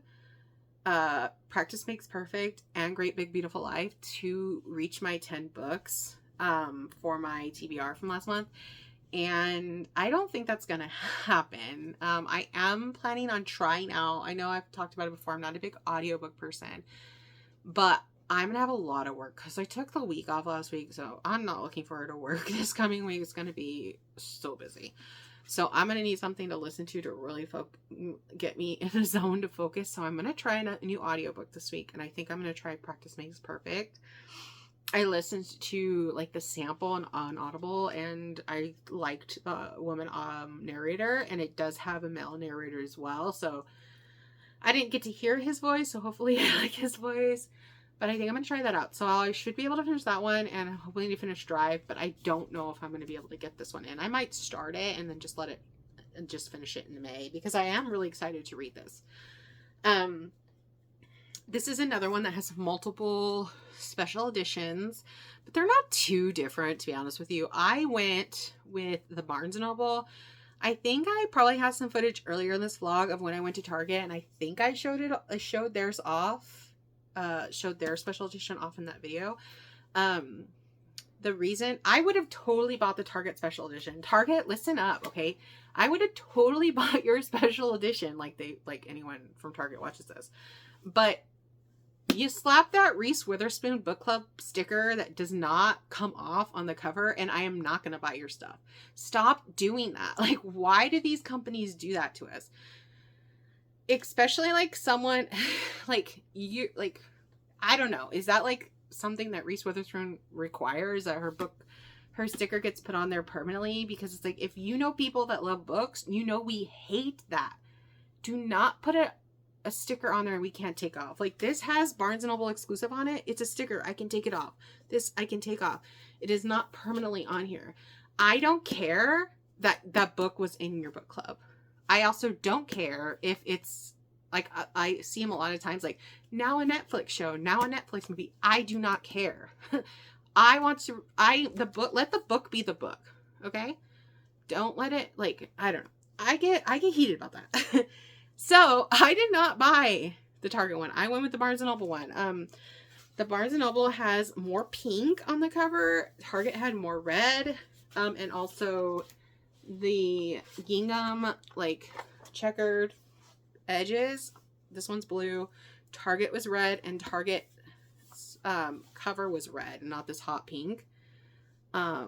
Practice Makes Perfect, and Great Big Beautiful Life to reach my 10 books for my TBR from last month. And I don't think that's gonna happen. I am planning on trying out, I know I've talked about it before, I'm not a big audiobook person, but I'm gonna have a lot of work because I took the week off last week, so I'm not looking forward to work this coming week. It's gonna be so busy. So I'm going to need something to listen to really get me in a zone to focus. So I'm going to try a new audiobook this week. And I think I'm going to try Practice Makes Perfect. I listened to like the sample on Audible, and I liked the woman narrator, and it does have a male narrator as well. So I didn't get to hear his voice, so hopefully I like his voice. But I think I'm going to try that out. So I should be able to finish that one, and hopefully to finish Drive, but I don't know if I'm going to be able to get this one in. I might start it and then just let it, and just finish it in May, because I am really excited to read this. This is another one that has multiple special editions, but they're not too different, to be honest with you. I went with the Barnes & Noble. I think I probably had some footage earlier in this vlog of when I went to Target, and I think I showed theirs off, showed their special edition off in that video. The reason I would have totally bought the Target special edition. Target, listen up, okay? I would have totally bought your special edition, like anyone from Target watches this. But you slap that Reese Witherspoon book club sticker that does not come off on the cover, and I am not going to buy your stuff. Stop doing that. Like, why do these companies do that to us? Especially like someone like you, like, I don't know. Is that like something that Reese Witherspoon requires, that her sticker gets put on there permanently? Because it's like, if you know people that love books, you know we hate that. Do not put a sticker on there and we can't take off. Like, this has Barnes & Noble exclusive on it. It's a sticker. I can take it off. This I can take off. It is not permanently on here. I don't care that that book was in your book club. I also don't care if it's like, I see them a lot of times, like, now a Netflix show, now a Netflix movie. I do not care. I want to, let the book be the book. Okay. Don't let it, like, I don't know. I get heated about that. So I did not buy the Target one. I went with the Barnes & Noble one. The Barnes & Noble has more pink on the cover. Target had more red. And also the gingham, like, checkered edges. This one's blue. Target was red, and Target cover was red, not this hot pink. I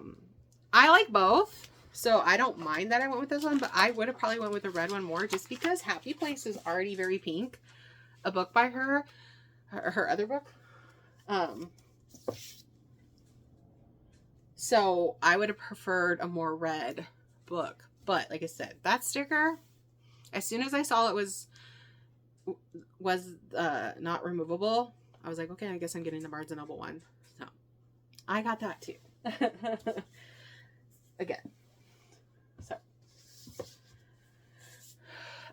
like both, so I don't mind that I went with this one, but I would have probably went with the red one more, just because Happy Place is already very pink. A book by her other book. So I would have preferred a more red book. But like I said, that sticker, as soon as I saw it was not removable, I was like, okay, I guess I'm getting the Barnes & Noble one. So I got that too. Again. So.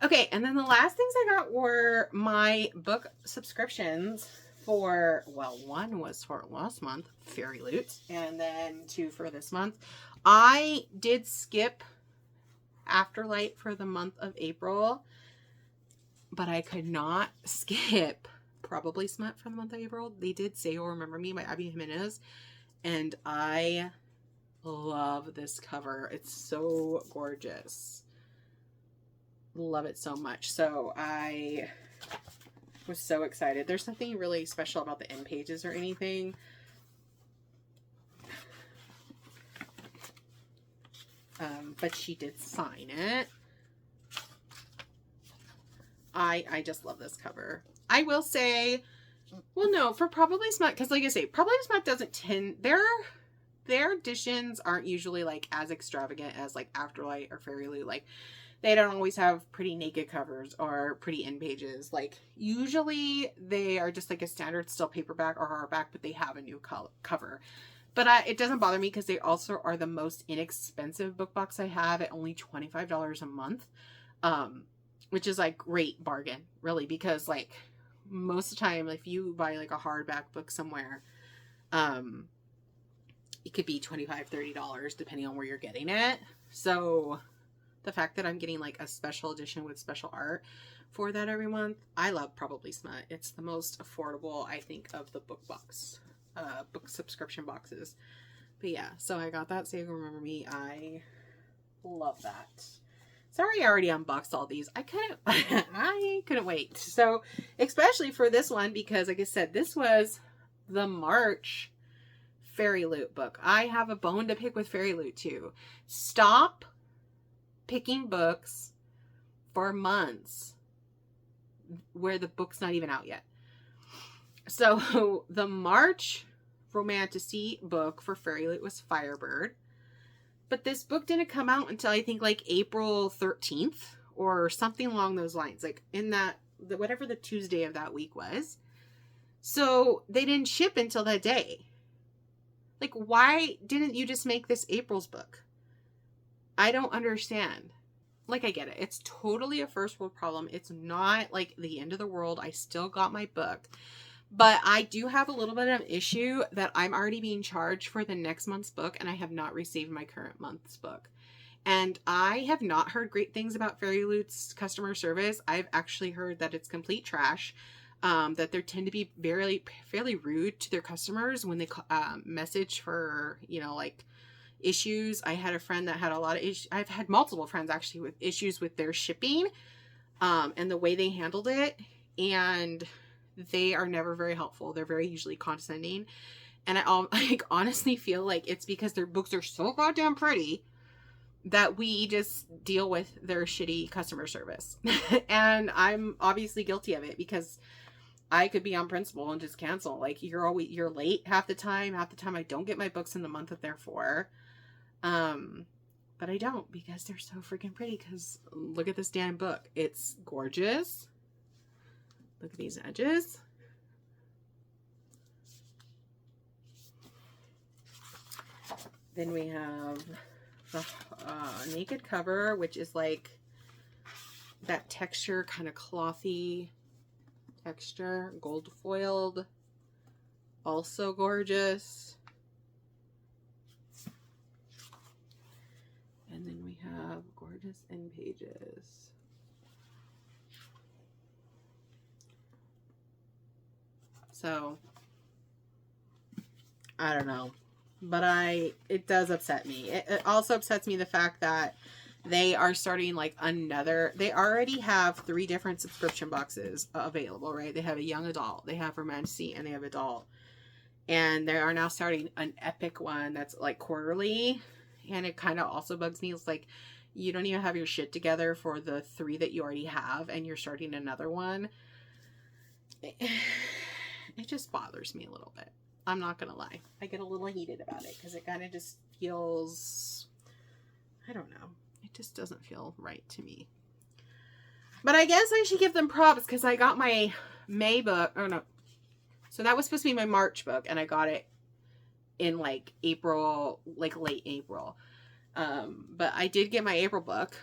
Okay, and then the last things I got were my book subscriptions for, well, one was for last month, Fairy Loot, and then two for this month. I did skip Afterlight for the month of April, but I could not skip Probably Smut for the month of April. They did Say You'll Remember Me by Abby Jimenez, and I love this cover. It's so gorgeous. Love it so much. So I was so excited. There's nothing really special about the end pages or anything. But she did sign it. I just love this cover. I will say, well, no, for Probably Smut, because like I say, Probably Smut doesn't tend, their editions aren't usually like as extravagant as like Afterlight or Fairy Loot. Like, they don't always have pretty naked covers or pretty end pages. Like, usually they are just like a standard still paperback or hardback, but they have a new cover. But it doesn't bother me, because they also are the most inexpensive book box I have at only $25 a month. Which is like great bargain, really, because like most of the time, if you buy like a hardback book somewhere, it could be $25, $30 depending on where you're getting it. So the fact that I'm getting like a special edition with special art for that every month, I love Probably Smut. It's the most affordable, I think, of the book box, book subscription boxes. But yeah, so I got that. Say You'll Remember Me. I love that. Sorry, I already unboxed all these. I couldn't wait. So, especially for this one, because like I said, this was the March Fairy Loot book. I have a bone to pick with Fairy Loot too. Stop picking books for months where the book's not even out yet. So the March romantasy book for Fairy Loot was Firebird. But this book didn't come out until I think like April 13th or something along those lines. Like in that, whatever the Tuesday of that week was. So they didn't ship until that day. Like, why didn't you just make this April's book? I don't understand. Like, I get it. It's totally a first world problem. It's not like the end of the world. I still got my book. But I do have a little bit of issue that I'm already being charged for the next month's book, and I have not received my current month's book. And I have not heard great things about Fairy Loot's customer service. I've actually heard that it's complete trash. That they tend to be fairly rude to their customers when they message for, you know, like issues. I had a friend that had a lot of issues. I've had multiple friends actually with issues with their shipping and the way they handled it. And they are never very helpful. They're very usually condescending. And I like honestly feel like it's because their books are so goddamn pretty that we just deal with their shitty customer service. And I'm obviously guilty of it because I could be on principle and just cancel. Like you're late half the time. Half the time I don't get my books in the month that they're for. But I don't because they're so freaking pretty. Because look at this damn book. It's gorgeous. Look at these edges. Then we have the naked cover, which is like that texture, kind of clothy texture, gold foiled, also gorgeous. And then we have gorgeous end pages. So I don't know, but it does upset me. It also upsets me the fact that they are starting like they already have 3 different subscription boxes available, right? They have a young adult, they have romantasy, and they have adult. And they are now starting an epic one that's like quarterly. And it kind of also bugs me. It's like, you don't even have your shit together for the 3 that you already have, and you're starting another one. It just bothers me a little bit. I'm not gonna lie. I get a little heated about it because it kind of just feels, I don't know. It just doesn't feel right to me. But I guess I should give them props because I got my May book. Oh no. So that was supposed to be my March book, and I got it in like April, like late April. But I did get my April book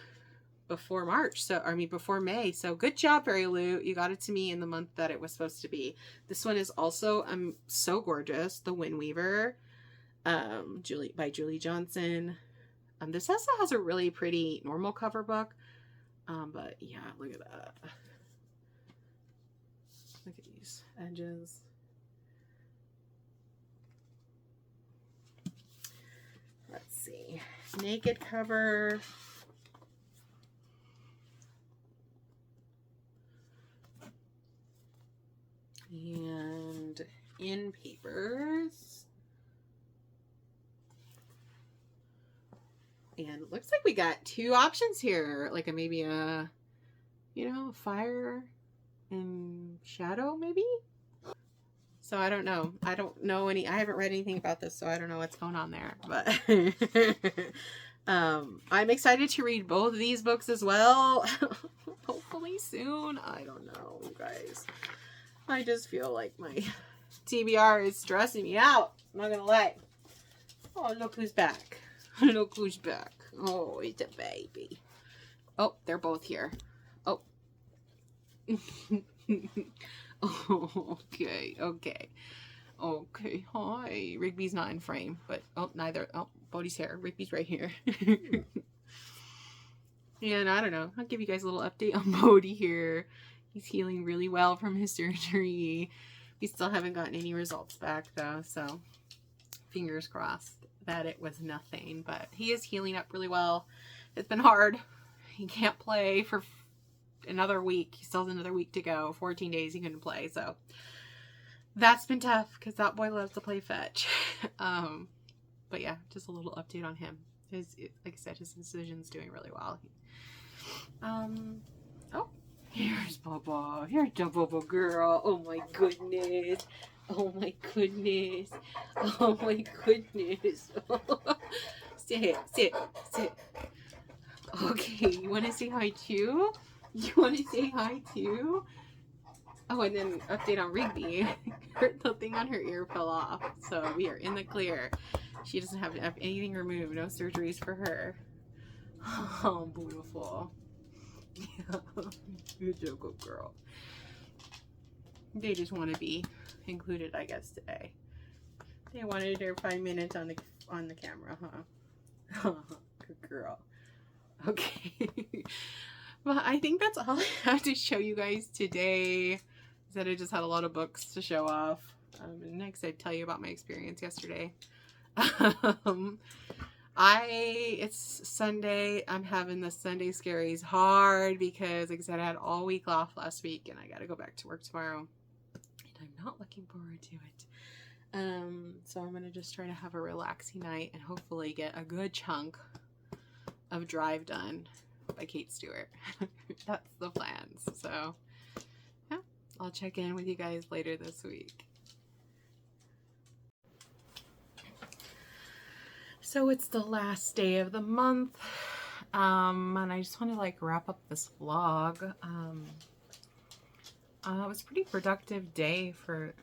before March. So, I mean, before May. So good job, Fairy Loot. You got it to me in the month that it was supposed to be. This one is also so gorgeous. The Wind Weaver, by Julie Johnson. This also has a really pretty normal cover book. But yeah, look at that. Look at these edges. Let's see. Naked cover. And in papers. And it looks like we got 2 options here. Like maybe a, you know, fire and shadow maybe? So I don't know. I don't know I haven't read anything about this, so I don't know what's going on there. But I'm excited to read both of these books as well. Hopefully soon. I don't know, you guys. I just feel like my TBR is stressing me out. I'm not gonna lie. Oh, look who's back. Look who's back. Oh, it's a baby. Oh, they're both here. Oh. Oh, okay. Hi. Rigby's not in frame, but neither. Oh, Bodhi's here. Rigby's right here. And I don't know. I'll give you guys a little update on Bodhi here. He's healing really well from his surgery. We still haven't gotten any results back though, so fingers crossed that it was nothing. But he is healing up really well. It's been hard. He can't play for another week. He still has another week to go. 14 days he couldn't play, so that's been tough because that boy loves to play fetch. But yeah, just a little update on him. Like I said, his incision's doing really well. Oh, here's Bubba. Here's the Bubba girl. Oh my goodness. Oh my goodness. Oh my goodness. Sit, sit, sit. Okay, you want to say hi too? You want to say hi too? Oh, and then update on Rigby. The thing on her ear fell off, so we are in the clear. She doesn't have anything removed, no surgeries for her. Oh, beautiful. Yeah. Good job, good girl. They just want to be included, I guess, today. They wanted their 5 minutes on the camera, huh? Good girl. Okay. Well, I think that's all I have to show you guys today. I said I just had a lot of books to show off. And next, I'd tell you about my experience yesterday. It's Sunday. I'm having the Sunday scaries hard because, like I said, I had all week off last week and I got to go back to work tomorrow. And I'm not looking forward to it. So I'm going to just try to have a relaxing night and hopefully get a good chunk of Drive done by Kate Stewart. That's the plans. So, yeah, I'll check in with you guys later this week. So it's the last day of the month, and I just want to like wrap up this vlog. It was a pretty productive day for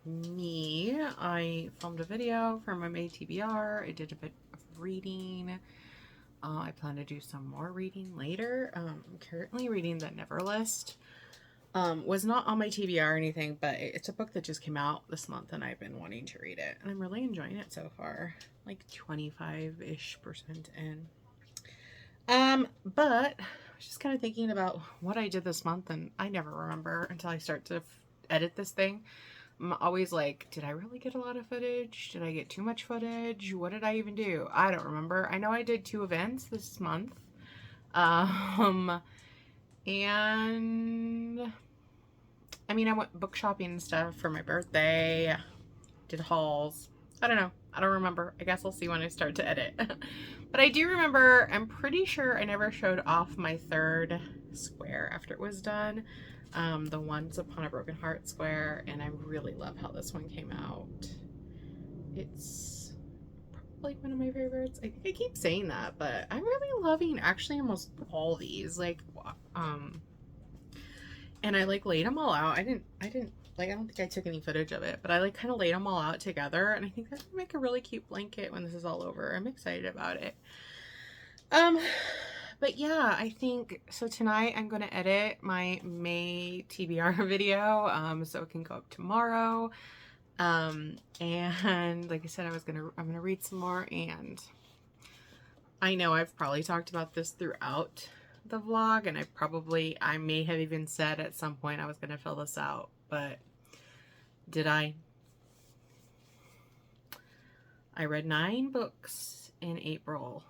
me. I filmed a video for my May TBR. I did a bit of reading. I plan to do some more reading later. I'm currently reading The Never List. Was not on my TBR or anything, but it's a book that just came out this month and I've been wanting to read it. And I'm really enjoying it so far. Like 25-ish% in. But I was just kind of thinking about what I did this month and I never remember until I start to edit this thing. I'm always like, did I really get a lot of footage? Did I get too much footage? What did I even do? I don't remember. I know I did 2 events this month. And I mean, I went book shopping and stuff for my birthday, did hauls. I don't know. I don't remember. I guess I'll see when I start to edit. But I do remember, I'm pretty sure I never showed off my 3rd square after it was done. The Once Upon a Broken Heart square, and I really love how this one came out. It's probably one of my favorites. I think I keep saying that, but I'm really loving actually almost all these. Like, and I like laid them all out. I don't think I took any footage of it, but I like kind of laid them all out together, and I think that's gonna make a really cute blanket when this is all over. I'm excited about it. But yeah, I think so. Tonight I'm gonna edit my May TBR video, so it can go up tomorrow. And like I said, I'm gonna read some more, and I know I've probably talked about this throughout the vlog, and I may have even said at some point I was gonna fill this out, but did I? I read 9 books in April.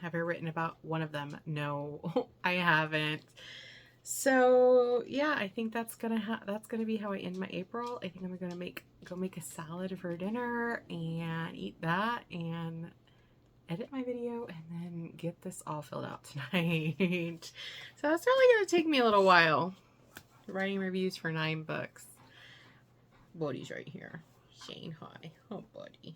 Have I written about one of them? No, I haven't. So yeah, I think that's gonna be how I end my April. I think I'm gonna go make a salad for dinner and eat that and edit my video and then get this all filled out tonight. So that's really gonna take me a little while. Writing reviews for 9 books. Bodhi's right here. Shane, hi. Oh, Buddy.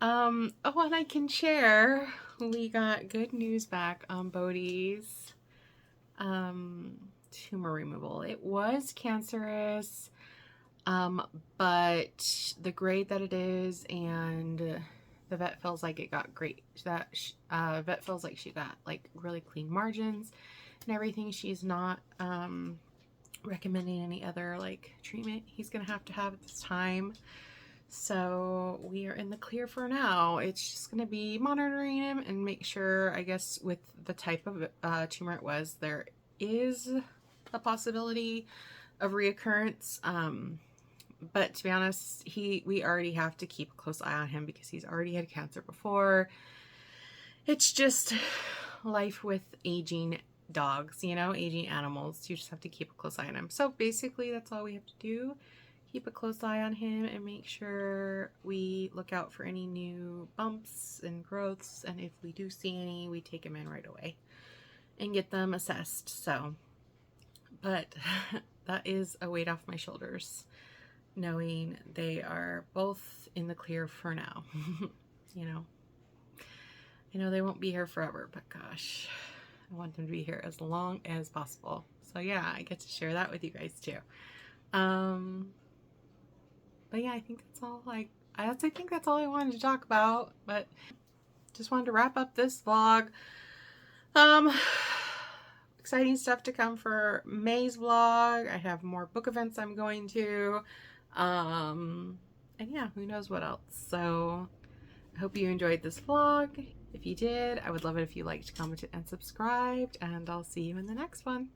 Oh, and I can share, we got good news back on Bodhi's tumor removal. It was cancerous, but the grade that it is, and the vet feels like it got great. That vet feels like she got like really clean margins and everything. She's not recommending any other like treatment he's gonna have at this time. So we are in the clear for now. It's just going to be monitoring him and make sure, I guess, with the type of tumor it was, there is a possibility of reoccurrence. But to be honest, we already have to keep a close eye on him because he's already had cancer before. It's just life with aging dogs, you know, aging animals. You just have to keep a close eye on him. So basically, that's all we have to do. Keep a close eye on him and make sure we look out for any new bumps and growths. And if we do see any, we take him in right away and get them assessed. So, but that is a weight off my shoulders. knowing they are both in the clear for now. You know, I know they won't be here forever, but gosh, I want them to be here as long as possible. So yeah, I get to share that with you guys too. But yeah, I think that's all. I think that's all I wanted to talk about. But just wanted to wrap up this vlog. Exciting stuff to come for May's vlog. I have more book events I'm going to. And yeah, who knows what else. So I hope you enjoyed this vlog. If you did, I would love it if you liked, commented, and subscribed. And I'll see you in the next one.